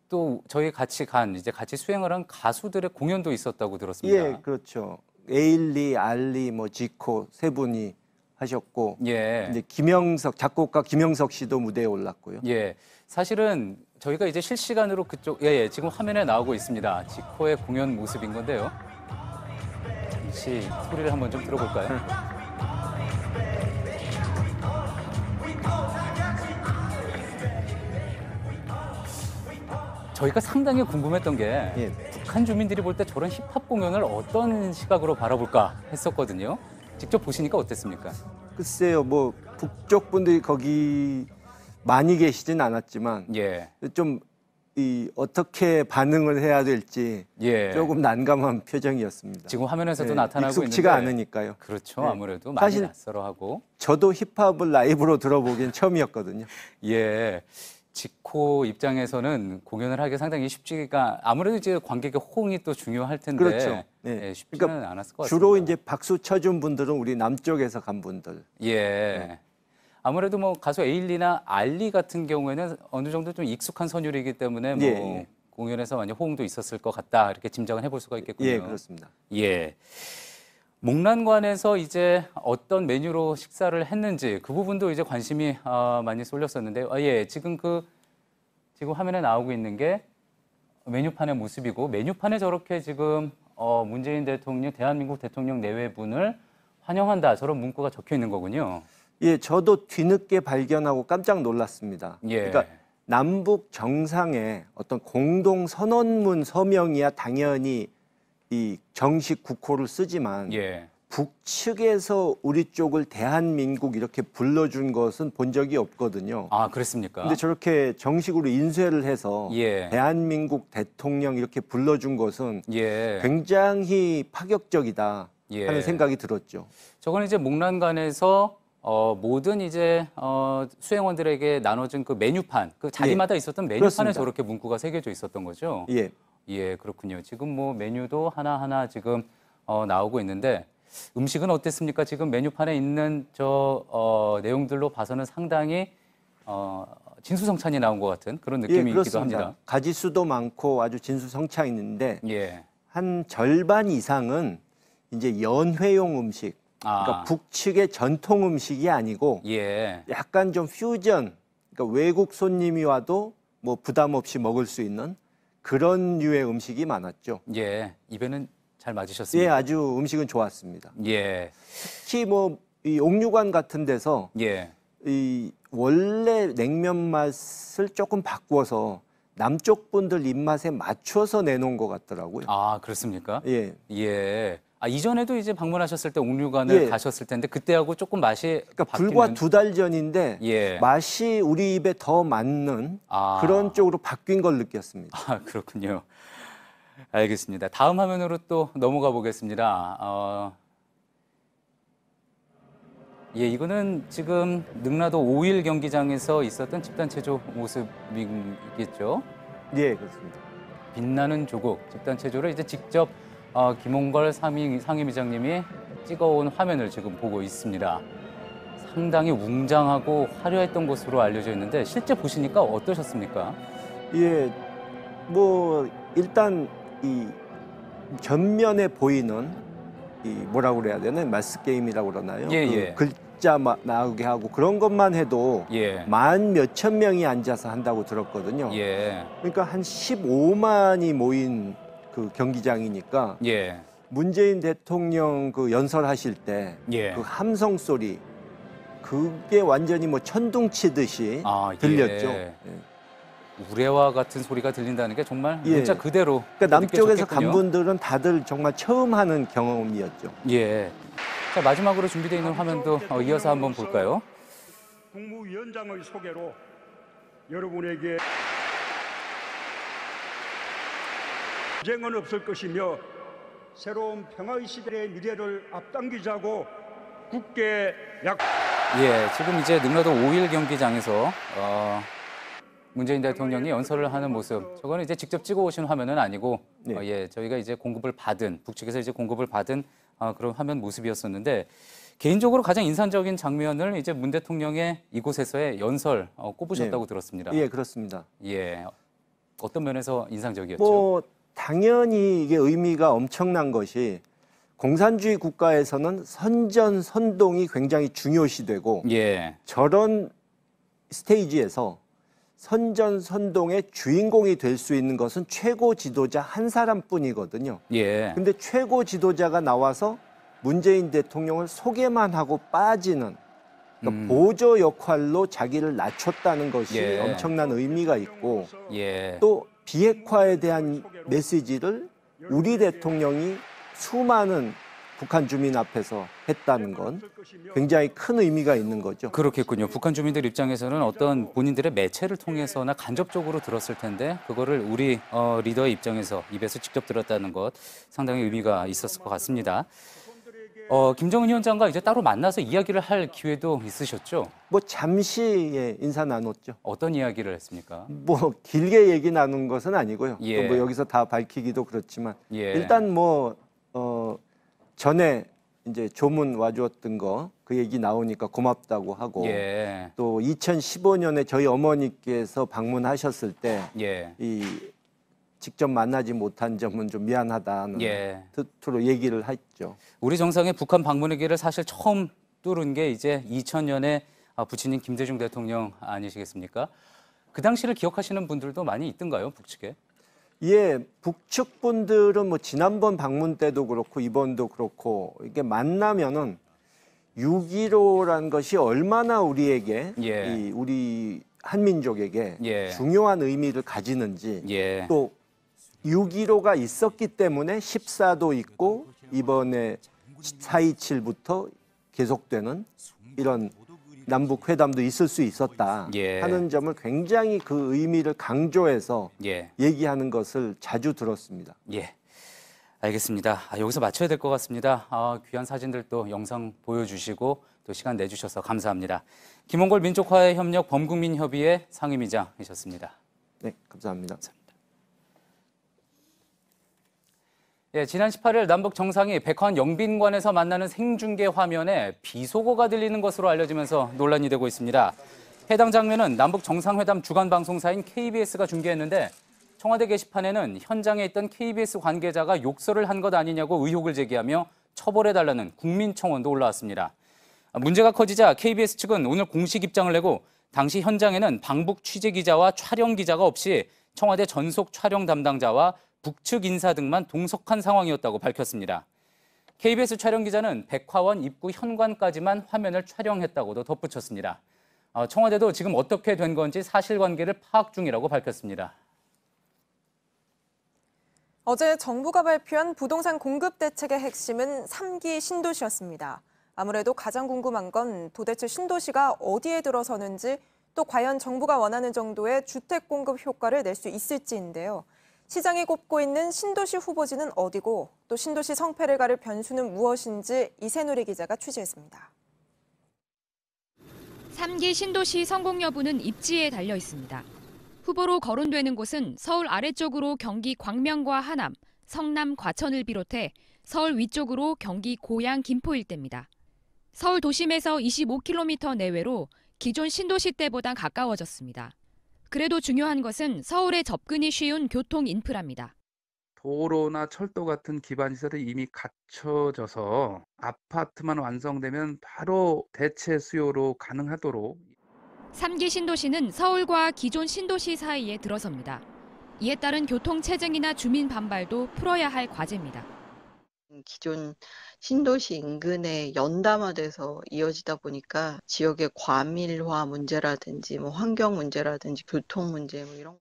[SPEAKER 1] 또 저희 같이 수행을 한 가수들의 공연도 있었다고 들었습니다.
[SPEAKER 11] 예, 그렇죠. 에일리, 알리, 뭐 지코 세 분이 하셨고,
[SPEAKER 1] 예.
[SPEAKER 11] 이제 작곡가 김영석 씨도 무대에 올랐고요.
[SPEAKER 1] 예, 사실은 저희가 이제 실시간으로 지금 화면에 나오고 있습니다. 지코의 공연 모습인 건데요. 잠시 소리를 한번 좀 들어볼까요? 저희가 상당히 궁금했던 게
[SPEAKER 11] 예.
[SPEAKER 1] 북한 주민들이 볼 때 저런 힙합 공연을 어떤 시각으로 바라볼까 했었거든요. 직접 보시니까 어땠습니까?
[SPEAKER 11] 글쎄요, 뭐 북쪽 분들이 거기 많이 계시진 않았지만
[SPEAKER 1] 예.
[SPEAKER 11] 좀 어떻게 반응을 해야 될지
[SPEAKER 1] 예.
[SPEAKER 11] 조금 난감한 표정이었습니다.
[SPEAKER 1] 지금 화면에서도
[SPEAKER 11] 네,
[SPEAKER 1] 나타나고
[SPEAKER 11] 익숙치가
[SPEAKER 1] 있는데
[SPEAKER 11] 않으니까요.
[SPEAKER 1] 그렇죠.
[SPEAKER 11] 네.
[SPEAKER 1] 아무래도 많이
[SPEAKER 11] 사실
[SPEAKER 1] 낯설어하고.
[SPEAKER 11] 저도 힙합을 라이브로 들어보긴 처음이었거든요.
[SPEAKER 1] 예. 지코 입장에서는 공연을 하기 상당히 쉽지가 아무래도 이제 관객의 호응이 또 중요할 텐데
[SPEAKER 11] 그렇죠. 네.
[SPEAKER 1] 예, 쉽지는
[SPEAKER 11] 그러니까
[SPEAKER 1] 않았을 것 같습니다.
[SPEAKER 11] 주로 이제 박수 쳐준 분들은 우리 남쪽에서 간 분들.
[SPEAKER 1] 예. 아무래도 뭐 가수 에일리나 알리 같은 경우에는 어느 정도 좀 익숙한 선율이기 때문에 뭐
[SPEAKER 11] 예.
[SPEAKER 1] 공연에서 많이 호응도 있었을 것 같다 이렇게 짐작은 해볼 수가 있겠군요.
[SPEAKER 11] 예, 그렇습니다.
[SPEAKER 1] 예. 목란관에서 이제 어떤 메뉴로 식사를 했는지 그 부분도 이제 관심이 많이 쏠렸었는데, 예, 지금 지금 화면에 나오고 있는 게 메뉴판의 모습이고, 메뉴판에 저렇게 지금 문재인 대통령, 대한민국 대통령 내외분을 환영한다 저런 문구가 적혀 있는 거군요.
[SPEAKER 11] 예, 저도 뒤늦게 발견하고 깜짝 놀랐습니다.
[SPEAKER 1] 예.
[SPEAKER 11] 그러니까 남북 정상의 어떤 공동 선언문 서명이야 당연히 이 정식 국호를 쓰지만
[SPEAKER 1] 예.
[SPEAKER 11] 북측에서 우리 쪽을 대한민국 이렇게 불러준 것은 본 적이 없거든요.
[SPEAKER 1] 아, 그랬습니까?
[SPEAKER 11] 근데 저렇게 정식으로 인쇄를 해서
[SPEAKER 1] 예.
[SPEAKER 11] 대한민국 대통령 이렇게 불러준 것은
[SPEAKER 1] 예.
[SPEAKER 11] 굉장히 파격적이다
[SPEAKER 1] 예.
[SPEAKER 11] 하는 생각이 들었죠.
[SPEAKER 1] 저건 이제 목란관에서 모든 이제 수행원들에게 나눠준 그 메뉴판, 그 자리마다 있었던 메뉴판에
[SPEAKER 11] 그렇습니다.
[SPEAKER 1] 저렇게 문구가 새겨져 있었던 거죠.
[SPEAKER 11] 예.
[SPEAKER 1] 예, 그렇군요. 지금 뭐 메뉴도 하나하나 지금 나오고 있는데 음식은 어땠습니까? 지금 메뉴판에 있는 내용들로 봐서는 상당히 진수성찬이 나온 것 같은 그런 느낌이 있기도
[SPEAKER 11] 그렇습니다.
[SPEAKER 1] 합니다.
[SPEAKER 11] 가지수도 많고 아주 진수성찬인데
[SPEAKER 1] 예.
[SPEAKER 11] 한 절반 이상은 이제 연회용 음식, 그러니까 북측의 전통 음식이 아니고
[SPEAKER 1] 예.
[SPEAKER 11] 약간 좀 퓨전, 그러니까 외국 손님이 와도 뭐 부담 없이 먹을 수 있는 그런 류의 음식이 많았죠.
[SPEAKER 1] 예. 입에는 잘
[SPEAKER 11] 예,
[SPEAKER 1] 맞으셨습니까?
[SPEAKER 11] 아주 음식은 좋았습니다.
[SPEAKER 1] 예.
[SPEAKER 11] 특히 뭐 이 옥류관 같은 데서
[SPEAKER 1] 예.
[SPEAKER 11] 이 원래 냉면 맛을 조금 바꿔서 남쪽 분들 입맛에 맞춰서 내놓은 것 같더라고요.
[SPEAKER 1] 아, 그렇습니까?
[SPEAKER 11] 예.
[SPEAKER 1] 예. 아, 이전에도 이제 방문하셨을 때 옥류관을
[SPEAKER 11] 예.
[SPEAKER 1] 가셨을 텐데 그때하고 조금 맛이
[SPEAKER 11] 그러니까
[SPEAKER 1] 바뀌는...
[SPEAKER 11] 불과 2달 전인데
[SPEAKER 1] 예.
[SPEAKER 11] 맛이 우리 입에 더 맞는 그런 쪽으로 바뀐 걸 느꼈습니다.
[SPEAKER 1] 아, 그렇군요. 알겠습니다. 다음 화면으로 또 넘어가 보겠습니다. 예, 이거는 지금 능라도 5일 경기장에서 있었던 집단체조 모습이겠죠?
[SPEAKER 11] 예, 그렇습니다.
[SPEAKER 1] 빛나는 조국 집단체조를 이제 직접 김홍걸 상임위장님이 찍어온 화면을 지금 보고 있습니다. 상당히 웅장하고 화려했던 것으로 알려져 있는데 실제 보시니까 어떠셨습니까?
[SPEAKER 11] 예, 뭐 일단 이 전면에 보이는 이 뭐라고 그래야 되나 마스 게임이라고 그러나요?
[SPEAKER 1] 예,
[SPEAKER 11] 그
[SPEAKER 1] 예.
[SPEAKER 11] 글자 나오게 하고 그런 것만 해도
[SPEAKER 1] 예.
[SPEAKER 11] 만 몇천 명이 앉아서 한다고 들었거든요.
[SPEAKER 1] 예.
[SPEAKER 11] 그러니까 한 15만이 모인 그 경기장이니까
[SPEAKER 1] 예.
[SPEAKER 11] 문재인 대통령 그 연설하실 때 그
[SPEAKER 1] 예.
[SPEAKER 11] 함성 소리 그게 완전히 뭐 천둥치듯이 들렸죠.
[SPEAKER 1] 예. 우레와 같은 소리가 들린다는 게 정말
[SPEAKER 11] 예.
[SPEAKER 1] 문자 그대로
[SPEAKER 11] 그러니까 남쪽에서
[SPEAKER 1] 느껴졌겠군요.
[SPEAKER 11] 간 분들은 다들 정말 처음 하는 경험이었죠.
[SPEAKER 1] 예. 자, 마지막으로 준비되어 있는 화면도 이어서 한번 볼까요?
[SPEAKER 9] 국무위원장의 소개로 여러분에게 전쟁은 없을 것이며 새로운 평화의 시대의 미래를 앞당기자고 굳게
[SPEAKER 1] 예, 지금 이제 능라도 5일 경기장에서 문재인 대통령이 연설을 하는 모습, 저거는 이제 직접 찍어 오신 화면은 아니고 예, 저희가 이제 공급을 받은 북측에서 이제 공급을 받은 그런 화면 모습이었었는데 개인적으로 가장 인상적인 장면을 이제 문 대통령의 이곳에서의 연설 꼽으셨다고 들었습니다.
[SPEAKER 11] 예, 그렇습니다.
[SPEAKER 1] 예, 어떤 면에서 인상적이었죠?
[SPEAKER 11] 뭐 당연히 이게 의미가 엄청난 것이 공산주의 국가에서는 선전선동이 굉장히 중요시되고
[SPEAKER 1] 예.
[SPEAKER 11] 저런 스테이지에서 선전선동의 주인공이 될 수 있는 것은 최고 지도자 한 사람뿐이거든요.
[SPEAKER 1] 예.
[SPEAKER 11] 근데 최고 지도자가 나와서 문재인 대통령을 소개만 하고 빠지는 그러니까 보조 역할로 자기를 낮췄다는 것이
[SPEAKER 1] 예.
[SPEAKER 11] 엄청난 의미가 있고
[SPEAKER 1] 예.
[SPEAKER 11] 또 비핵화에 대한 메시지를 우리 대통령이 수많은 북한 주민 앞에서 했다는 건 굉장히 큰 의미가 있는 거죠.
[SPEAKER 1] 그렇겠군요. 북한 주민들 입장에서는 어떤 본인들의 매체를 통해서나 간접적으로 들었을 텐데 그거를 우리 리더의 입장에서 입에서 직접 들었다는 것 상당히 의미가 있었을 것 같습니다. 김정은 위원장과 이제 따로 만나서 이야기를 할 기회도 있으셨죠?
[SPEAKER 11] 뭐 잠시 인사 나눴죠.
[SPEAKER 1] 어떤 이야기를 했습니까?
[SPEAKER 11] 뭐 길게 얘기 나눈 것은 아니고요.
[SPEAKER 1] 예.
[SPEAKER 11] 또 뭐 여기서 다 밝히기도 그렇지만
[SPEAKER 1] 예.
[SPEAKER 11] 일단 뭐 전에 이제 조문 와주었던 거 그 얘기 나오니까 고맙다고 하고
[SPEAKER 1] 예.
[SPEAKER 11] 또 2015년에 저희 어머니께서 방문하셨을 때
[SPEAKER 1] 예.
[SPEAKER 11] 이 직접 만나지 못한 점은 좀 미안하다는
[SPEAKER 1] 예.
[SPEAKER 11] 뜻으로 얘기를 했죠.
[SPEAKER 1] 우리 정상의 북한 방문의 길을 사실 처음 뚫은 게 이제 2000년에 부친인 김대중 대통령 아니시겠습니까? 그 당시를 기억하시는 분들도 많이 있던가요, 북측에?
[SPEAKER 11] 예, 북측 분들은 뭐 지난번 방문 때도 그렇고 이번도 그렇고 이게 만나면은 6.15란 것이 얼마나 우리에게
[SPEAKER 1] 예.
[SPEAKER 11] 이 우리 한민족에게
[SPEAKER 1] 예.
[SPEAKER 11] 중요한 의미를 가지는지
[SPEAKER 1] 예.
[SPEAKER 11] 또 6.15가 있었기 때문에 14도 있고 이번에 4.27부터 계속되는 이런 남북 회담도 있을 수 있었다
[SPEAKER 1] 예.
[SPEAKER 11] 하는 점을 굉장히 그 의미를 강조해서
[SPEAKER 1] 예.
[SPEAKER 11] 얘기하는 것을 자주 들었습니다.
[SPEAKER 1] 예. 알겠습니다. 여기서 마쳐야 될 것 같습니다. 귀한 사진들도 영상 보여주시고 또 시간 내주셔서 감사합니다. 김홍걸 민족화해협력 범국민협의회 상임위장이셨습니다.
[SPEAKER 11] 네, 감사합니다.
[SPEAKER 1] 예, 지난 18일 남북 정상이 백화원 영빈관에서 만나는 생중계 화면에 비속어가 들리는 것으로 알려지면서 논란이 되고 있습니다. 해당 장면은 남북 정상회담 주간 방송사인 KBS가 중계했는데 청와대 게시판에는 현장에 있던 KBS 관계자가 욕설을 한 것 아니냐고 의혹을 제기하며 처벌해달라는 국민청원도 올라왔습니다. 문제가 커지자 KBS 측은 오늘 공식 입장을 내고 당시 현장에는 방북 취재기자와 촬영기자가 없이 청와대 전속 촬영 담당자와 북측 인사 등만 동석한 상황이었다고 밝혔습니다. KBS 촬영기자는 백화원 입구 현관까지만 화면을 촬영했다고도 덧붙였습니다. 청와대도 지금 어떻게 된 건지 사실관계를 파악 중이라고 밝혔습니다.
[SPEAKER 3] 어제 정부가 발표한 부동산 공급 대책의 핵심은 3기 신도시였습니다. 아무래도 가장 궁금한 건 도대체 신도시가 어디에 들어서는지 또 과연 정부가 원하는 정도의 주택 공급 효과를 낼 수 있을지인데요. 시장이 꼽고 있는 신도시 후보지는 어디고 또 신도시 성패를 가를 변수는 무엇인지 이세누리 기자가 취재했습니다.
[SPEAKER 12] 3기 신도시 성공 여부는 입지에 달려 있습니다. 후보로 거론되는 곳은 서울 아래쪽으로 경기 광명과 하남, 성남 과천을 비롯해 서울 위쪽으로 경기 고양 김포 일대입니다. 서울 도심에서 25km 내외로 기존 신도시 때보다 가까워졌습니다. 그래도 중요한 것은 서울에 접근이 쉬운 교통 인프라입니다.
[SPEAKER 13] 도로나 철도 같은 기반 시설이 이미 갖춰져서 아파트만 완성되면 바로 대체 수요로 가능하도록
[SPEAKER 12] 3기 신도시는 서울과 기존 신도시 사이에 들어섭니다. 이에 따른 교통 체증이나 주민 반발도 풀어야 할 과제입니다.
[SPEAKER 14] 기존 신도시 인근에 연담화돼서 이어지다 보니까 지역의 과밀화 문제라든지 환경 문제라든지 교통 문제 이런.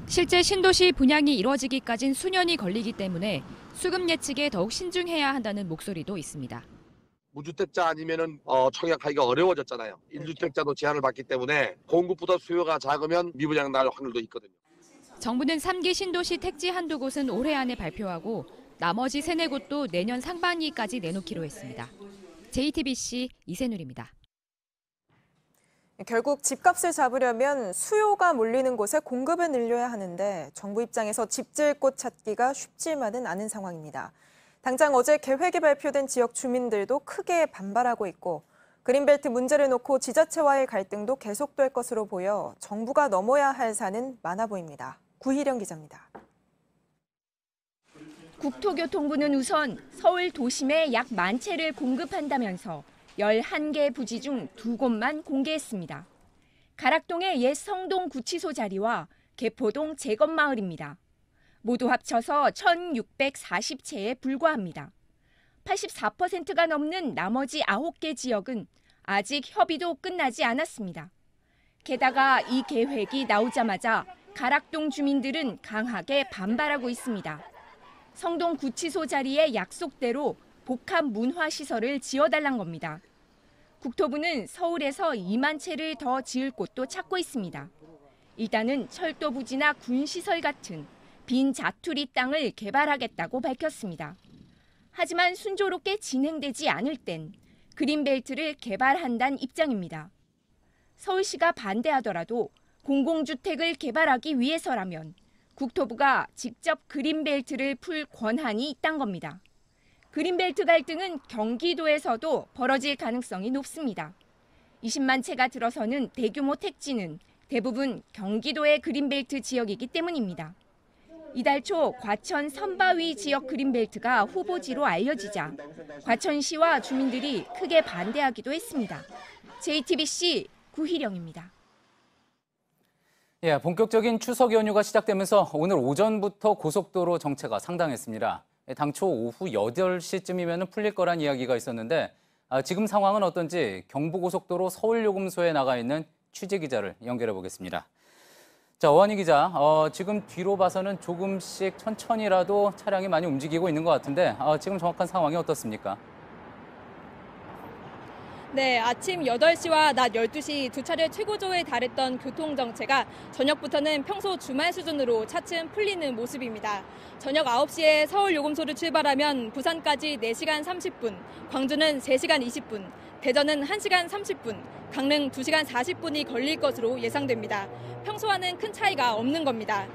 [SPEAKER 12] 실제 신도시 분양이 이뤄지기까진 수년이 걸리기 때문에 수급 예측에 더욱 신중해야 한다는 목소리도 있습니다.
[SPEAKER 15] 무주택자 아니면은 청약하기가 어려워졌잖아요. 1주택자도 제한을 받기 때문에 공급보다 수요가 작으면 미분양 날 확률도 있거든요.
[SPEAKER 12] 정부는 3기 신도시 택지 한두 곳은 올해 안에 발표하고 나머지 3-4곳도 내년 상반기까지 내놓기로 했습니다. JTBC 이세누리입니다.
[SPEAKER 3] 결국 집값을 잡으려면 수요가 몰리는 곳에 공급을 늘려야 하는데 정부 입장에서 집 지을 곳 찾기가 쉽지만은 않은 상황입니다. 당장 어제 계획이 발표된 지역 주민들도 크게 반발하고 있고 그린벨트 문제를 놓고 지자체와의 갈등도 계속될 것으로 보여 정부가 넘어야 할 산은 많아 보입니다. 구희령 기자입니다.
[SPEAKER 16] 국토교통부는 우선 서울 도심에 약 10,000채를 공급한다면서 11개 부지 중 2곳만 공개했습니다. 가락동의 옛 성동 구치소 자리와 개포동 재건마을입니다. 모두 합쳐서 1,640채에 불과합니다. 84%가 넘는 나머지 9개 지역은 아직 협의도 끝나지 않았습니다. 게다가 이 계획이 나오자마자 가락동 주민들은 강하게 반발하고 있습니다. 성동 구치소 자리에 약속대로 복합 문화시설을 지어달란 겁니다. 국토부는 서울에서 2만 채를 더 지을 곳도 찾고 있습니다. 일단은 철도 부지나 군시설 같은 빈 자투리 땅을 개발하겠다고 밝혔습니다. 하지만 순조롭게 진행되지 않을 땐 그린벨트를 개발한다는 입장입니다. 서울시가 반대하더라도 공공주택을 개발하기 위해서라면 국토부가 직접 그린벨트를 풀 권한이 있다는 겁니다. 그린벨트 갈등은 경기도에서도 벌어질 가능성이 높습니다. 20만 채가 들어서는 대규모 택지는 대부분 경기도의 그린벨트 지역이기 때문입니다. 이달 초 과천 선바위 지역 그린벨트가 후보지로 알려지자 과천시와 주민들이 크게 반대하기도 했습니다. JTBC 구희령입니다.
[SPEAKER 1] 예, 본격적인 추석 연휴가 시작되면서 오늘 오전부터 고속도로 정체가 상당했습니다. 당초 오후 8시쯤이면 풀릴 거란 이야기가 있었는데 지금 상황은 어떤지 경부고속도로 서울요금소에 나가 있는 취재기자를 연결해 보겠습니다. 자, 어한희 기자, 지금 뒤로 봐서는 조금씩 천천히라도 차량이 많이 움직이고 있는 것 같은데 지금 정확한 상황이 어떻습니까?
[SPEAKER 17] 네, 아침 8시와 낮 12시 두 차례 최고조에 달했던 교통정체가 저녁부터는 평소 주말 수준으로 차츰 풀리는 모습입니다. 저녁 9시에 서울요금소를 출발하면 부산까지 4시간 30분, 광주는 3시간 20분, 대전은 1시간 30분, 강릉 2시간 40분이 걸릴 것으로 예상됩니다. 평소와는 큰 차이가 없는 겁니다.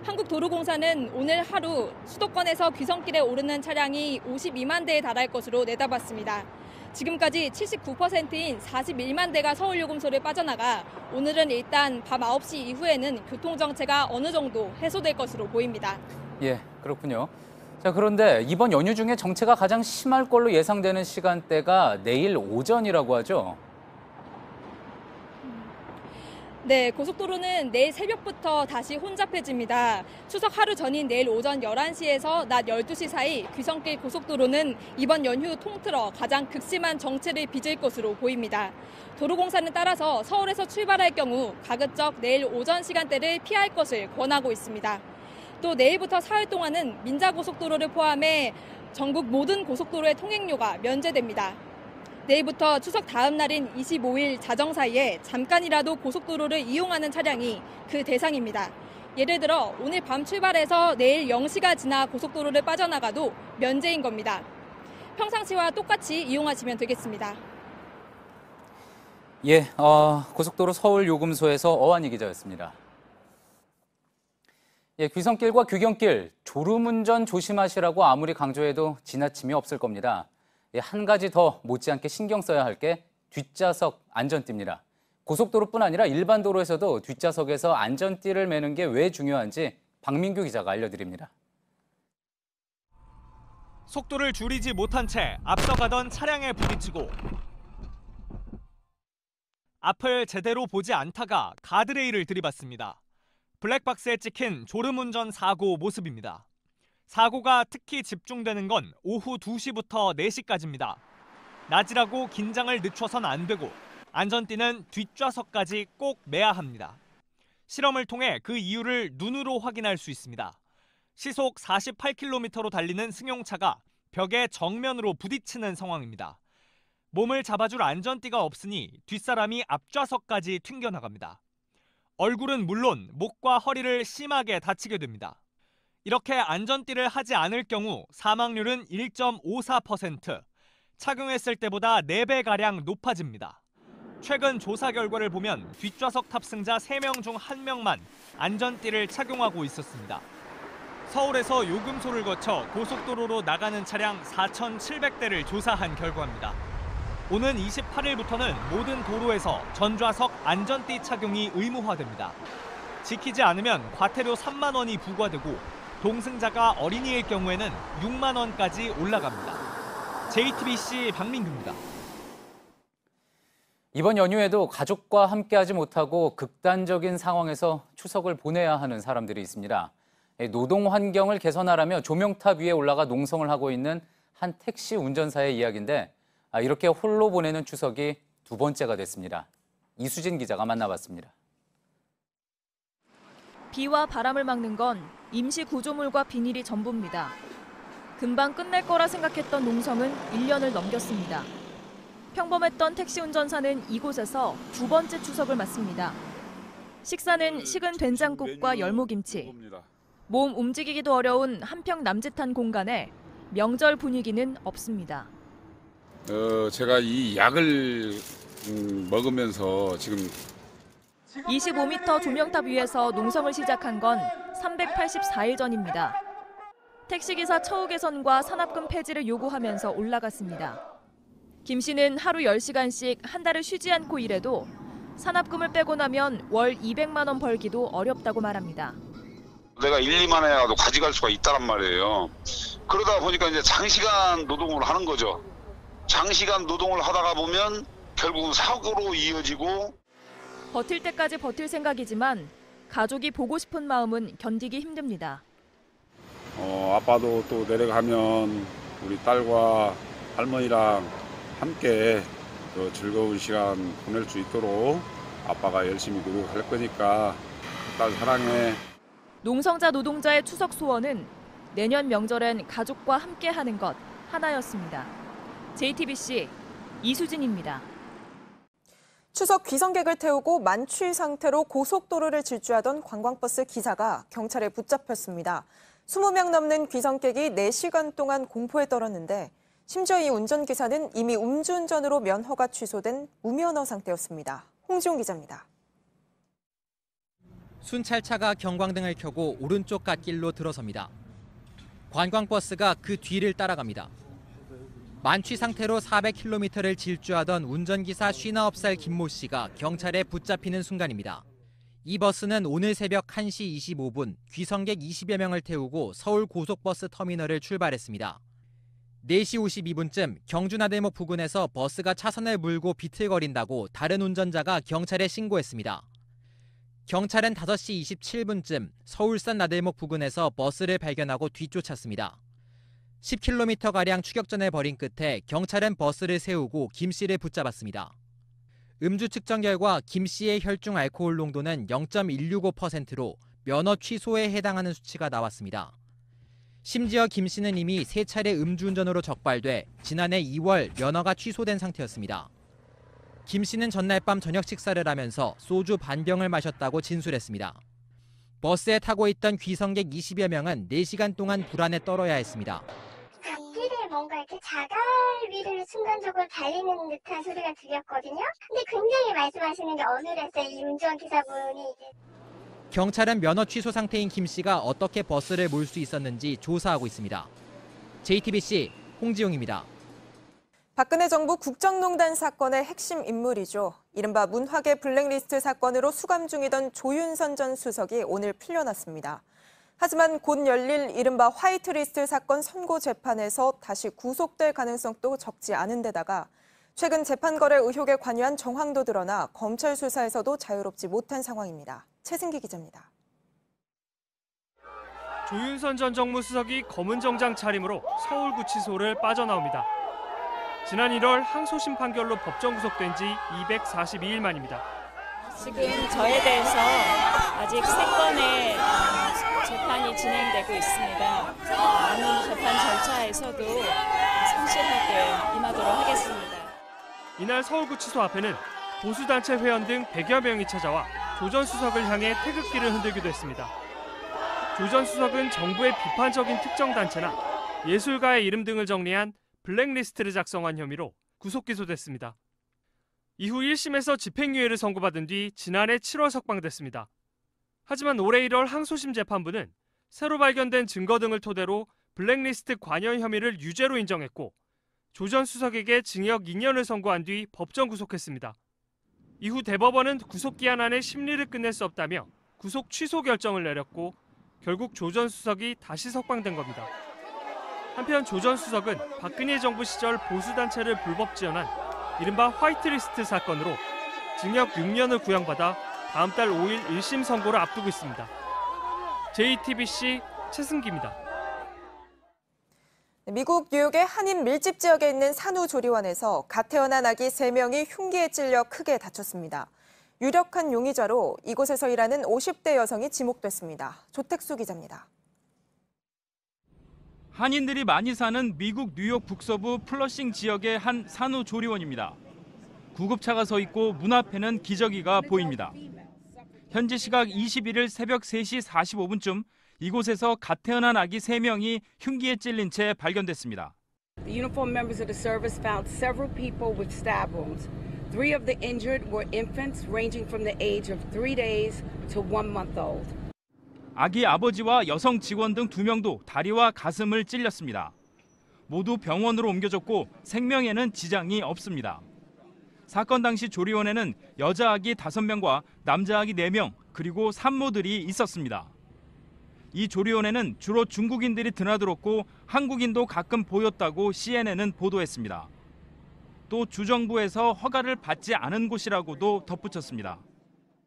[SPEAKER 17] 한국도로공사는 오늘 하루 수도권에서 귀성길에 오르는 차량이 52만 대에 달할 것으로 내다봤습니다. 지금까지 79%인 41만 대가 서울요금소를 빠져나가 오늘은 일단 밤 9시 이후에는 교통정체가 어느 정도 해소될 것으로 보입니다.
[SPEAKER 1] 예, 그렇군요. 자, 그런데 이번 연휴 중에 정체가 가장 심할 걸로 예상되는 시간대가 내일 오전이라고 하죠?
[SPEAKER 17] 네, 고속도로는 내일 새벽부터 다시 혼잡해집니다. 추석 하루 전인 내일 오전 11시에서 낮 12시 사이 귀성길 고속도로는 이번 연휴 통틀어 가장 극심한 정체를 빚을 것으로 보입니다. 도로공사는 따라서 서울에서 출발할 경우 가급적 내일 오전 시간대를 피할 것을 권하고 있습니다. 또 내일부터 사흘 동안은 민자고속도로를 포함해 전국 모든 고속도로의 통행료가 면제됩니다. 내일부터 추석 다음 날인 25일 자정 사이에 잠깐이라도 고속도로를 이용하는 차량이 그 대상입니다. 예를 들어 오늘 밤 출발해서 내일 0시가 지나 고속도로를 빠져나가도 면제인 겁니다. 평상시와 똑같이 이용하시면 되겠습니다.
[SPEAKER 1] 예, 고속도로 서울요금소에서 어한희 기자였습니다. 예, 귀성길과 귀경길, 졸음운전 조심하시라고 아무리 강조해도 지나침이 없을 겁니다. 한 가지 더 못지않게 신경 써야 할 게 뒷좌석 안전띠입니다. 고속도로뿐 아니라 일반 도로에서도 뒷좌석에서 안전띠를 매는 게 왜 중요한지 박민규 기자가 알려드립니다.
[SPEAKER 18] 속도를 줄이지 못한 채 앞서가던 차량에 부딪히고 앞을 제대로 보지 않다가 가드레일을 들이받습니다. 블랙박스에 찍힌 졸음운전 사고 모습입니다. 사고가 특히 집중되는 건 오후 2시부터 4시까지입니다. 낮이라고 긴장을 늦춰선 안 되고 안전띠는 뒷좌석까지 꼭 매야 합니다. 실험을 통해 그 이유를 눈으로 확인할 수 있습니다. 시속 48km로 달리는 승용차가 벽에 정면으로 부딪히는 상황입니다. 몸을 잡아줄 안전띠가 없으니 뒷사람이 앞좌석까지 튕겨나갑니다. 얼굴은 물론 목과 허리를 심하게 다치게 됩니다. 이렇게 안전띠를 하지 않을 경우 사망률은 1.54%, 착용했을 때보다 4배가량 높아집니다. 최근 조사 결과를 보면 뒷좌석 탑승자 3명 중 1명만 안전띠를 착용하고 있었습니다. 서울에서 요금소를 거쳐 고속도로로 나가는 차량 4,700대를 조사한 결과입니다. 오는 28일부터는 모든 도로에서 전좌석 안전띠 착용이 의무화됩니다. 지키지 않으면 과태료 3만 원이 부과되고 동승자가 어린이일 경우에는 6만 원까지 올라갑니다. JTBC 박민규입니다.
[SPEAKER 1] 이번 연휴에도 가족과 함께하지 못하고 극단적인 상황에서 추석을 보내야 하는 사람들이 있습니다. 노동 환경을 개선하라며 조명탑 위에 올라가 농성을 하고 있는 한 택시 운전사의 이야기인데 이렇게 홀로 보내는 추석이 2번째가 됐습니다. 이수진 기자가 만나봤습니다.
[SPEAKER 19] 비와 바람을 막는 건 임시 구조물과 비닐이 전부입니다. 금방 끝낼 거라 생각했던 농성은 1년을 넘겼습니다. 평범했던 택시 운전사는 이곳에서 2번째 추석을 맞습니다. 식사는 식은 된장국과 열무김치. 몸 움직이기도 어려운 한평 남짓한 공간에 명절 분위기는 없습니다.
[SPEAKER 20] 제가 이 약을 먹으면서 지금
[SPEAKER 19] 25m 조명탑 위에서 농성을 시작한 건 384일 전입니다. 택시기사 처우 개선과 산업금 폐지를 요구하면서 올라갔습니다. 김 씨는 하루 10시간씩 한 달을 쉬지 않고 일해도 산업금을 빼고 나면 월 200만 원 벌기도 어렵다고 말합니다.
[SPEAKER 20] 내가 1, 2만 원이라도 가져갈 수가 있다란 말이에요. 그러다 보니까 이제 장시간 노동을 하는 거죠. 장시간 노동을 하다가 보면 결국은 사고로 이어지고.
[SPEAKER 19] 버틸 때까지 버틸 생각이지만 가족이 보고 싶은 마음은 견디기 힘듭니다.
[SPEAKER 20] 아빠도 또 내려가면 우리 딸과 할머니랑 함께 즐거운 시간 보낼 수 있도록 아빠가 열심히 노력할 거니까 딸 사랑해.
[SPEAKER 19] 농성자 노동자의 추석 소원은 내년 명절엔 가족과 함께하는 것 하나였습니다. JTBC 이수진입니다.
[SPEAKER 3] 추석 귀성객을 태우고 만취 상태로 고속도로를 질주하던 관광버스 기사가 경찰에 붙잡혔습니다. 20명 넘는 귀성객이 4시간 동안 공포에 떨었는데 심지어 이 운전기사는 이미 음주운전으로 면허가 취소된 무면허 상태였습니다. 홍지용 기자입니다.
[SPEAKER 21] 순찰차가 경광등을 켜고 오른쪽 갓길로 들어섭니다. 관광버스가 그 뒤를 따라갑니다. 만취 상태로 400km를 질주하던 운전기사 59살 김모 씨가 경찰에 붙잡히는 순간입니다. 이 버스는 오늘 새벽 1시 25분 귀성객 20여 명을 태우고 서울 고속버스 터미널을 출발했습니다. 4시 52분쯤 경주나들목 부근에서 버스가 차선을 물고 비틀거린다고 다른 운전자가 경찰에 신고했습니다. 경찰은 5시 27분쯤 서울산 나들목 부근에서 버스를 발견하고 뒤쫓았습니다. 10km가량 추격전을 벌인 끝에 경찰은 버스를 세우고 김 씨를 붙잡았습니다. 음주 측정 결과 김 씨의 혈중 알코올 농도는 0.165%로 면허 취소에 해당하는 수치가 나왔습니다. 심지어 김 씨는 이미 3차례 음주운전으로 적발돼 지난해 2월 면허가 취소된 상태였습니다. 김 씨는 전날 밤 저녁 식사를 하면서 소주 반병을 마셨다고 진술했습니다. 버스에 타고 있던 귀성객 20여 명은 4시간 동안 불안에 떨어야 했습니다.
[SPEAKER 22] 앞길에 뭔가 이렇게 자갈 위를 순간적으로 달리는 듯한 소리가 들렸거든요. 근데 굉장히 말씀하시는 게 어눌했어요. 이 운전기사분이 이제.
[SPEAKER 21] 경찰은 면허 취소 상태인 김 씨가 어떻게 버스를 몰 수 있었는지 조사하고 있습니다. JTBC 홍지용입니다.
[SPEAKER 3] 박근혜 정부 국정농단 사건의 핵심 인물이죠. 이른바 문화계 블랙리스트 사건으로 수감 중이던 조윤선 전 수석이 오늘 풀려났습니다. 하지만 곧 열릴 이른바 화이트리스트 사건 선고 재판에서 다시 구속될 가능성도 적지 않은 데다가 최근 재판 거래 의혹에 관여한 정황도 드러나 검찰 수사에서도 자유롭지 못한 상황입니다. 최승기 기자입니다.
[SPEAKER 18] 조윤선 전 정무수석이 검은 정장 차림으로 서울구치소를 빠져나옵니다. 지난 1월 항소심 판결로 법정 구속된 지 242일 만입니다.
[SPEAKER 23] 지금 저에 대해서 아직 3건의 재판이 진행되고 있습니다. 많은 재판 절차에서도 성실하게 임하도록 하겠습니다.
[SPEAKER 18] 이날 서울구치소 앞에는 보수단체 회원 등 100여 명이 찾아와 조 전 수석을 향해 태극기를 흔들기도 했습니다. 조 전 수석은 정부의 비판적인 특정 단체나 예술가의 이름 등을 정리한 블랙리스트를 작성한 혐의로 구속 기소됐습니다. 이후 1심에서 집행유예를 선고받은 뒤 지난해 7월 석방됐습니다. 하지만 올해 1월 항소심 재판부는 새로 발견된 증거 등을 토대로 블랙리스트 관여 혐의를 유죄로 인정했고 조 전 수석에게 징역 2년을 선고한 뒤 법정 구속했습니다. 이후 대법원은 구속기한 안에 심리를 끝낼 수 없다며 구속 취소 결정을 내렸고 결국 조 전 수석이 다시 석방된 겁니다. 한편 조 전 수석은 박근혜 정부 시절 보수단체를 불법 지원한 이른바 화이트리스트 사건으로 징역 6년을 구형받아 다음 달 5일 1심 선고를 앞두고 있습니다. JTBC 최승기입니다.
[SPEAKER 3] 미국 뉴욕의 한인 밀집 지역에 있는 산후조리원에서 갓 태어난 아기 3명이 흉기에 찔려 크게 다쳤습니다. 유력한 용의자로 이곳에서 일하는 50대 여성이 지목됐습니다. 조택수 기자입니다.
[SPEAKER 24] 한인들이 많이 사는 미국 뉴욕 북서부 플러싱 지역의 한 산후조리원입니다. 구급차가 서 있고 문 앞에는 기저귀가 보입니다. 현지 시각 21일 새벽 3시 45분쯤 이곳에서 갓 태어난 아기 3명이 흉기에 찔린 채 발견됐습니다.
[SPEAKER 25] The uniformed members of the service found several people with stab wounds. 3 of the injured were infants ranging from the age of 3 days to 1 month old.
[SPEAKER 24] 아기 아버지와 여성 직원 등 2명도 다리와 가슴을 찔렸습니다. 모두 병원으로 옮겨졌고 생명에는 지장이 없습니다. 사건 당시 조리원에는 여자 아기 5명과 남자 아기 4명 그리고 산모들이 있었습니다. 이 조리원에는 주로 중국인들이 드나들었고 한국인도 가끔 보였다고 CNN은 보도했습니다. 또 주정부에서 허가를 받지 않은 곳이라고도 덧붙였습니다.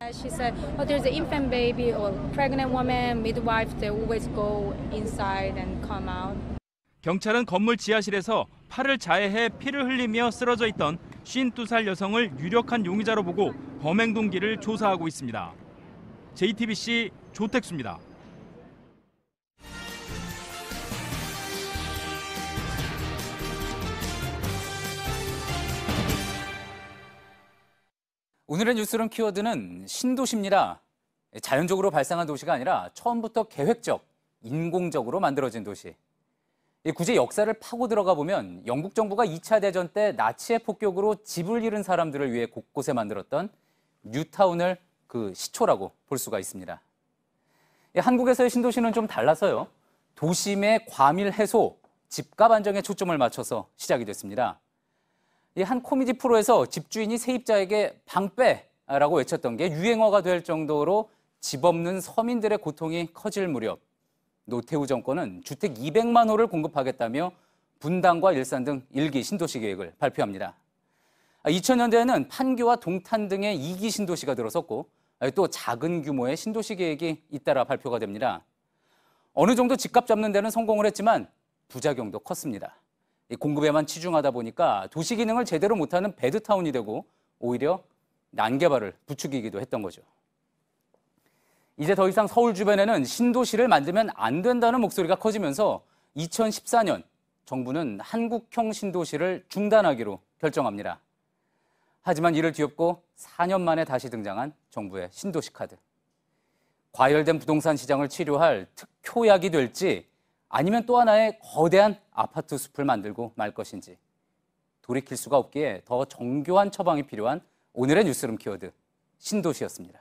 [SPEAKER 2] She said, "Oh, there's an infant baby or pregnant woman, midwife. They always go inside and come out."
[SPEAKER 24] 경찰은 건물 지하실에서 팔을 자해해 피를 흘리며 쓰러져 있던 52살 여성을 유력한 용의자로 보고 범행 동기를 조사하고 있습니다. JTBC 조택수입니다.
[SPEAKER 1] 오늘의 뉴스룸 키워드는 신도시입니다. 자연적으로 발생한 도시가 아니라 처음부터 계획적, 인공적으로 만들어진 도시. 굳이 역사를 파고 들어가 보면 영국 정부가 2차 대전 때 나치의 폭격으로 집을 잃은 사람들을 위해 곳곳에 만들었던 뉴타운을 그 시초라고 볼 수가 있습니다. 한국에서의 신도시는 좀 달라서요. 도심의 과밀 해소, 집값 안정에 초점을 맞춰서 시작이 됐습니다. 한 코미디 프로에서 집주인이 세입자에게 방 빼라고 외쳤던 게 유행어가 될 정도로 집 없는 서민들의 고통이 커질 무렵 노태우 정권은 주택 200만 호를 공급하겠다며 분당과 일산 등 1기 신도시 계획을 발표합니다. 2000년대에는 판교와 동탄 등의 2기 신도시가 들어섰고 또 작은 규모의 신도시 계획이 잇따라 발표가 됩니다. 어느 정도 집값 잡는 데는 성공을 했지만 부작용도 컸습니다. 공급에만 치중하다 보니까 도시 기능을 제대로 못하는 배드타운이 되고 오히려 난개발을 부추기기도 했던 거죠. 이제 더 이상 서울 주변에는 신도시를 만들면 안 된다는 목소리가 커지면서 2014년 정부는 한국형 신도시를 중단하기로 결정합니다. 하지만 이를 뒤엎고 4년 만에 다시 등장한 정부의 신도시 카드. 과열된 부동산 시장을 치료할 특효약이 될지 아니면 또 하나의 거대한 아파트 숲을 만들고 말 것인지 돌이킬 수가 없기에 더 정교한 처방이 필요한 오늘의 뉴스룸 키워드 신도시였습니다.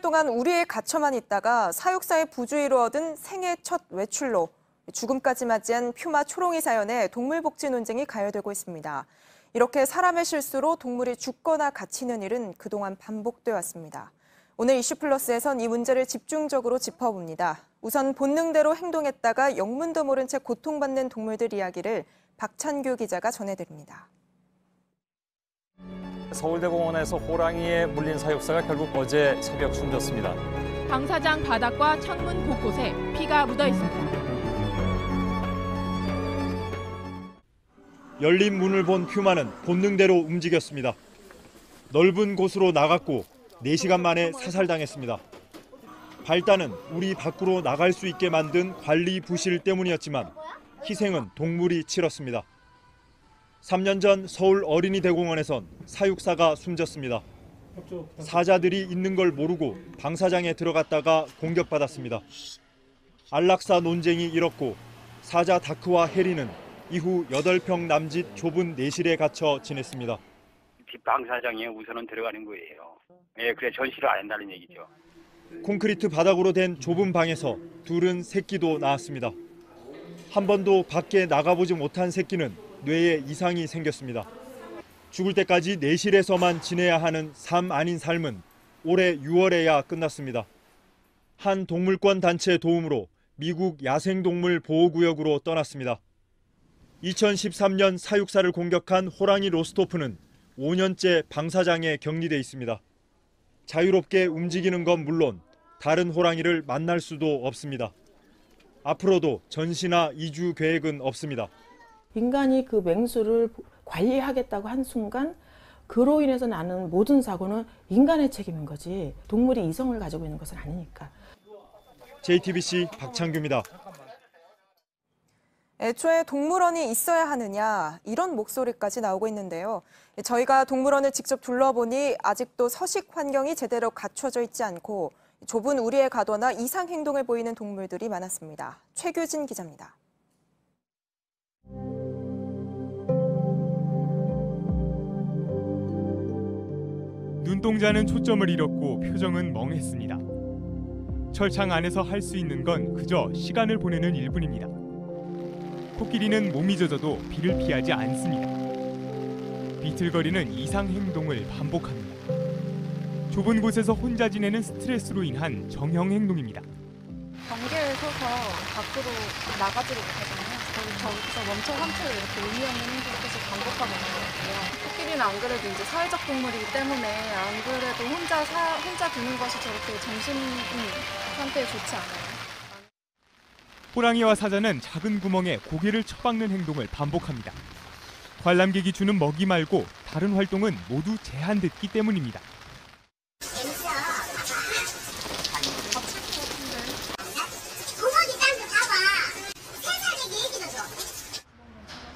[SPEAKER 3] 동안 우리에 갇혀만 있다가 사육사의 부주의로 얻은 생애 첫 외출로 죽음까지 맞이한 퓨마 초롱이 사연에 동물복지 논쟁이 가열되고 있습니다. 이렇게 사람의 실수로 동물이 죽거나 갇히는 일은 그동안 반복돼 왔습니다. 오늘 이슈플러스에선 이 문제를 집중적으로 짚어봅니다. 우선 본능대로 행동했다가 영문도 모른 채 고통받는 동물들 이야기를 박찬규 기자가 전해드립니다.
[SPEAKER 4] 서울대공원에서 호랑이에 물린 사육사가 결국 어제 새벽 숨졌습니다.
[SPEAKER 5] 방사장 바닥과 창문 곳곳에 피가 묻어 있습니다.
[SPEAKER 6] 열린 문을 본 퓨마는 본능대로 움직였습니다. 넓은 곳으로 나갔고 4시간 만에 사살당했습니다. 발단은 우리 밖으로 나갈 수 있게 만든 관리 부실 때문이었지만 희생은 동물이 치렀습니다. 3년 전 서울 어린이대공원에선 사육사가 숨졌습니다. 사자들이 있는 걸 모르고 방사장에 들어갔다가 공격받았습니다. 안락사 논쟁이 일었고 사자 다크와 해리는 이후 8평 남짓 좁은 내실에 갇혀 지냈습니다.
[SPEAKER 7] 방사장에 우선은 들어가는 거예요. 그래 전시를 안 한다는 얘기죠.
[SPEAKER 6] 콘크리트 바닥으로 된 좁은 방에서 둘은 새끼도 낳았습니다. 한 번도 밖에 나가보지 못한 새끼는 뇌에 이상이 생겼습니다. 죽을 때까지 내실에서만 지내야 하는 삶 아닌 삶은 올해 6월에야 끝났습니다. 한 동물권 단체 도움으로 미국 야생동물 보호구역으로 떠났습니다. 2013년 사육사를 공격한 호랑이 로스토프는 5년째 방사장에 격리돼 있습니다. 자유롭게 움직이는 건 물론 다른 호랑이를 만날 수도 없습니다. 앞으로도 전시나 이주 계획은 없습니다.
[SPEAKER 26] 인간이 그 맹수를 관리하겠다고 한 순간 그로 인해서 나는 모든 사고는 인간의 책임인 거지 동물이 이성을 가지고 있는 것은 아니니까.
[SPEAKER 6] JTBC 박창규입니다.
[SPEAKER 3] 애초에 동물원이 있어야 하느냐 이런 목소리까지 나오고 있는데요. 저희가 동물원을 직접 둘러보니 아직도 서식 환경이 제대로 갖춰져 있지 않고 좁은 우리에 가거나 이상 행동을 보이는 동물들이 많았습니다. 최규진 기자입니다.
[SPEAKER 6] 눈동자는 초점을 잃었고 표정은 멍했습니다. 철창 안에서 할 수 있는 건 그저 시간을 보내는 일뿐입니다. 코끼리는 몸이 젖어도 비를 피하지 않습니다. 비틀거리는 이상 행동을 반복합니다. 좁은 곳에서 혼자 지내는 스트레스로 인한 정형 행동입니다.
[SPEAKER 8] 경계에 서서 밖으로 나가지를 못하잖아요. 저기서 멈춰 삼초를 이렇게 의미 없는 행동을 계속 반복하고 있는 것 같아요. 코끼리는 안 그래도 이제 사회적 동물이기 때문에 안 그래도 혼자 두는 것이 저렇게 정신 상태에 좋지 않아요.
[SPEAKER 6] 호랑이와 사자는 작은 구멍에 고개를 처박는 행동을 반복합니다. 관람객이 주는 먹이 말고 다른 활동은 모두 제한됐기 때문입니다.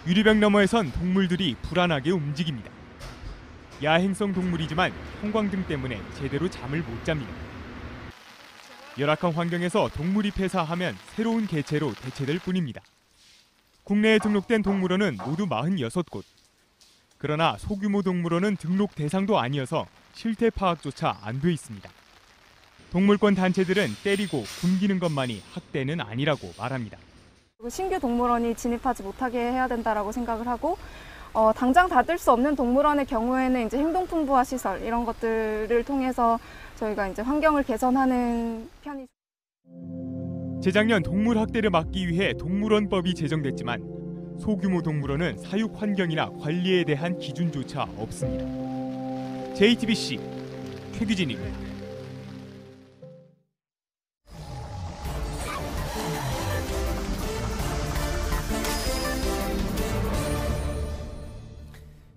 [SPEAKER 6] 유리병 너머에선 동물들이 불안하게 움직입니다. 야행성 동물이지만 형광등 때문에 제대로 잠을 못 잡니다. 열악한 환경에서 동물이 폐사하면 새로운 개체로 대체될 뿐입니다. 국내에 등록된 동물원은 모두 46곳. 그러나 소규모 동물원은 등록 대상도 아니어서 실태 파악조차 안 돼 있습니다. 동물권 단체들은 때리고 굶기는 것만이 학대는 아니라고 말합니다.
[SPEAKER 17] 신규 동물원이 진입하지 못하게 해야 된다라고 생각을 하고 당장 닫을 수 없는 동물원의 경우에는 이제 행동풍부화 시설 이런 것들을 통해서 저희가 이제 환경을 개선하는 편이.
[SPEAKER 6] 재작년 동물 학대를 막기 위해 동물원법이 제정됐지만 소규모 동물원은 사육 환경이나 관리에 대한 기준조차 없습니다. JTBC 최규진입니다.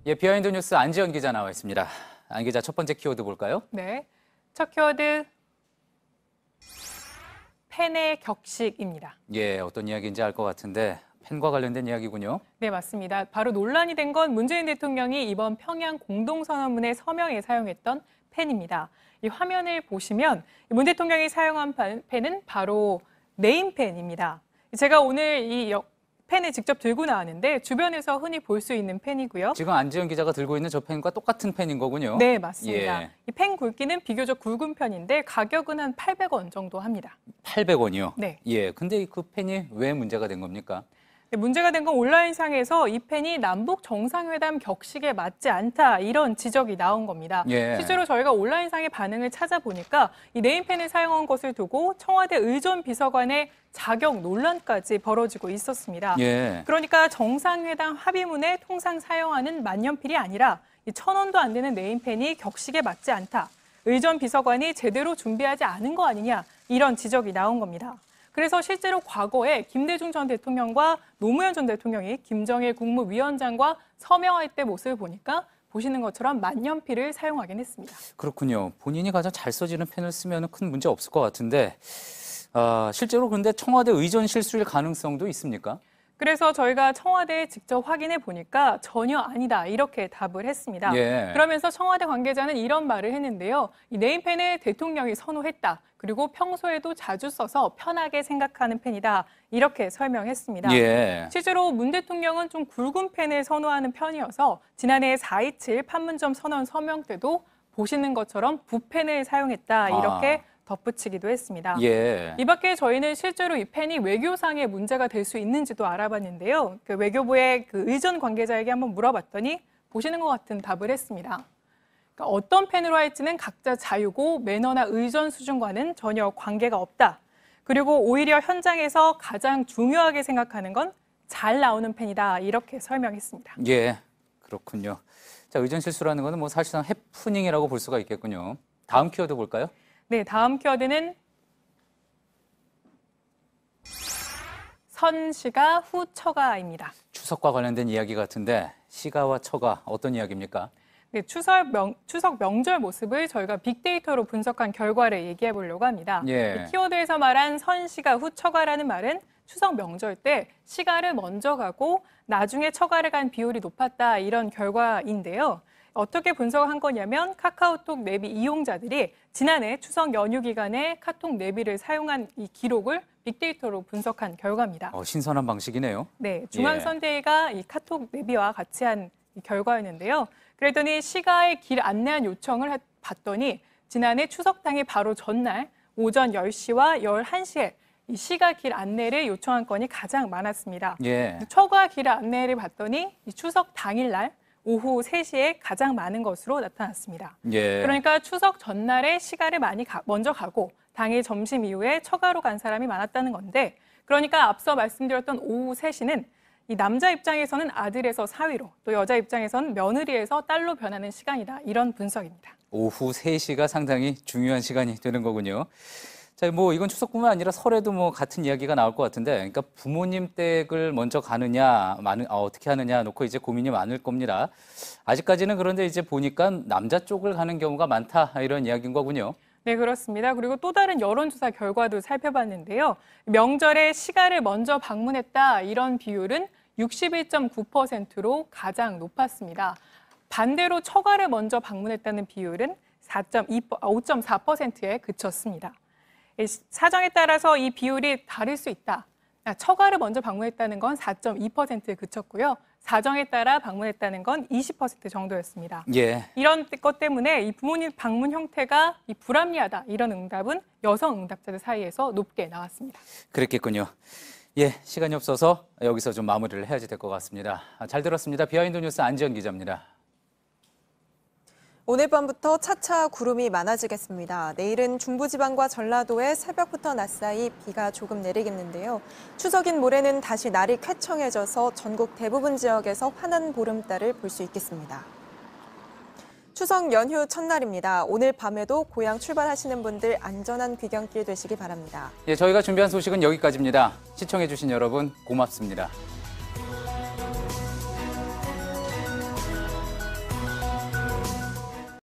[SPEAKER 1] 예, 비하인드 뉴스 안지연 기자 나와 있습니다. 안 기자, 첫 번째 키워드 볼까요?
[SPEAKER 9] 네, 첫 키워드 펜의 격식입니다.
[SPEAKER 1] 예, 어떤 이야기인지 알 것 같은데 펜과 관련된 이야기군요.
[SPEAKER 9] 네, 맞습니다. 바로 논란이 된 건 문재인 대통령이 이번 평양 공동선언문의 서명에 사용했던 펜입니다. 이 화면을 보시면 문 대통령이 사용한 펜은 바로 네임펜입니다. 제가 오늘 이 펜을 직접 들고 나왔는데 주변에서 흔히 볼 수 있는 펜이고요.
[SPEAKER 1] 지금 안지연 기자가 들고 있는 저 펜과 똑같은 펜인 거군요.
[SPEAKER 9] 네, 맞습니다.
[SPEAKER 1] 예.
[SPEAKER 9] 이 펜 굵기는 비교적 굵은 편인데 가격은 한 800원 정도 합니다.
[SPEAKER 1] 800원이요?
[SPEAKER 9] 네.
[SPEAKER 1] 예, 근데 그 펜이 왜 문제가 된 겁니까?
[SPEAKER 9] 네, 문제가 된 건 온라인상에서 이 펜이 남북 정상회담 격식에 맞지 않다 이런 지적이 나온 겁니다.
[SPEAKER 1] 예.
[SPEAKER 9] 실제로 저희가 온라인상의 반응을 찾아보니까 이 네임펜을 사용한 것을 두고 청와대 의전 비서관의 자격 논란까지 벌어지고 있었습니다.
[SPEAKER 1] 예.
[SPEAKER 9] 그러니까 정상회담 합의문에 통상 사용하는 만년필이 아니라 이 1,000원도 안 되는 네임펜이 격식에 맞지 않다. 의전 비서관이 제대로 준비하지 않은 거 아니냐 이런 지적이 나온 겁니다. 그래서 실제로 과거에 김대중 전 대통령과 노무현 전 대통령이 김정일 국무위원장과 서명할 때 모습을 보니까 보시는 것처럼 만년필을 사용하긴 했습니다.
[SPEAKER 1] 그렇군요. 본인이 가장 잘 써지는 펜을 쓰면 큰 문제 없을 것 같은데 실제로 그런데 청와대 의전 실수일 가능성도 있습니까?
[SPEAKER 9] 그래서 저희가 청와대에 직접 확인해 보니까 전혀 아니다 이렇게 답을 했습니다.
[SPEAKER 1] 예.
[SPEAKER 9] 그러면서 청와대 관계자는 이런 말을 했는데요. 이 네임펜을 대통령이 선호했다. 그리고 평소에도 자주 써서 편하게 생각하는 펜이다. 이렇게 설명했습니다.
[SPEAKER 1] 예.
[SPEAKER 9] 실제로 문 대통령은 좀 굵은 펜을 선호하는 편이어서 지난해 4.27 판문점 선언 서명 때도 보시는 것처럼 붓펜을 사용했다. 이렇게 덧붙이기도 했습니다.
[SPEAKER 1] 예.
[SPEAKER 9] 이 밖에 저희는 실제로 이 펜이 외교상의 문제가 될 수 있는지도 알아봤는데요. 그 외교부의 그 의전 관계자에게 한번 물어봤더니 보시는 것 같은 답을 했습니다. 그러니까 어떤 펜으로 할지는 각자 자유고 매너나 의전 수준과는 전혀 관계가 없다. 그리고 오히려 현장에서 가장 중요하게 생각하는 건 잘 나오는 펜이다. 이렇게 설명했습니다.
[SPEAKER 1] 예, 그렇군요. 자, 의전 실수라는 거는 뭐 사실상 해프닝이라고 볼 수가 있겠군요. 다음 키워드 볼까요?
[SPEAKER 9] 네, 다음 키워드는 선시가 후 처가입니다.
[SPEAKER 1] 추석과 관련된 이야기 같은데 시가와 처가 어떤 이야기입니까?
[SPEAKER 9] 네, 추석 명절 모습을 저희가 빅데이터로 분석한 결과를 얘기해 보려고 합니다.
[SPEAKER 1] 예.
[SPEAKER 9] 이 키워드에서 말한 선시가 후 처가라는 말은 추석 명절 때 시가를 먼저 가고 나중에 처가를 간 비율이 높았다 이런 결과인데요. 어떻게 분석한 거냐면 카카오톡 내비 이용자들이 지난해 추석 연휴 기간에 카톡 내비를 사용한 이 기록을 빅데이터로 분석한 결과입니다.
[SPEAKER 1] 신선한 방식이네요.
[SPEAKER 9] 네, 중앙선대위가 이 카톡 내비와 같이 한 이 결과였는데요. 그랬더니 시가의 길 안내한 요청을 봤더니 지난해 추석 당일 바로 전날 오전 10시와 11시에 이 시가 길 안내를 요청한 건이 가장 많았습니다. 초과 길 안내를 봤더니 이 추석 당일날 오후 3시에 가장 많은 것으로 나타났습니다. 그러니까 추석 전날에 시가를 많이 먼저 가고 당일 점심 이후에 처가로 간 사람이 많았다는 건데, 그러니까 앞서 말씀드렸던 오후 3시는 이 남자 입장에서는 아들에서 사위로, 또 여자 입장에서는 며느리에서 딸로 변하는 시간이다. 이런 분석입니다.
[SPEAKER 1] 오후 3시가 상당히 중요한 시간이 되는 거군요. 자, 이건 추석뿐만 아니라 설에도 같은 이야기가 나올 것 같은데, 그러니까 부모님 댁을 먼저 가느냐, 어떻게 하느냐 놓고 이제 고민이 많을 겁니다. 아직까지는 그런데 이제 보니까 남자 쪽을 가는 경우가 많다, 이런 이야기인 거군요.
[SPEAKER 9] 네, 그렇습니다. 그리고 또 다른 여론조사 결과도 살펴봤는데요. 명절에 시가를 먼저 방문했다, 이런 비율은 61.9%로 가장 높았습니다. 반대로 처가를 먼저 방문했다는 비율은 5.4%에 그쳤습니다. 사정에 따라서 이 비율이 다를 수 있다. 처가를 먼저 방문했다는 건 4.2%에 그쳤고요. 사정에 따라 방문했다는 건 20% 정도였습니다. 이런 것 때문에 이 부모님 방문 형태가 불합리하다, 이런 응답은 여성 응답자들 사이에서 높게 나왔습니다.
[SPEAKER 1] 그랬겠군요. 시간이 없어서 여기서 좀 마무리를 해야지 될 것 같습니다. 잘 들었습니다. 비하인드 뉴스 안지연 기자입니다.
[SPEAKER 3] 오늘 밤부터 차차 구름이 많아지겠습니다. 내일은 중부지방과 전라도에 새벽부터 낮 사이 비가 조금 내리겠는데요. 추석인 모레는 다시 날이 쾌청해져서 전국 대부분 지역에서 환한 보름달을 볼 수 있겠습니다. 추석 연휴 첫날입니다. 오늘 밤에도 고향 출발하시는 분들 안전한 귀경길 되시기 바랍니다.
[SPEAKER 1] 저희가 준비한 소식은 여기까지입니다. 시청해주신 여러분 고맙습니다.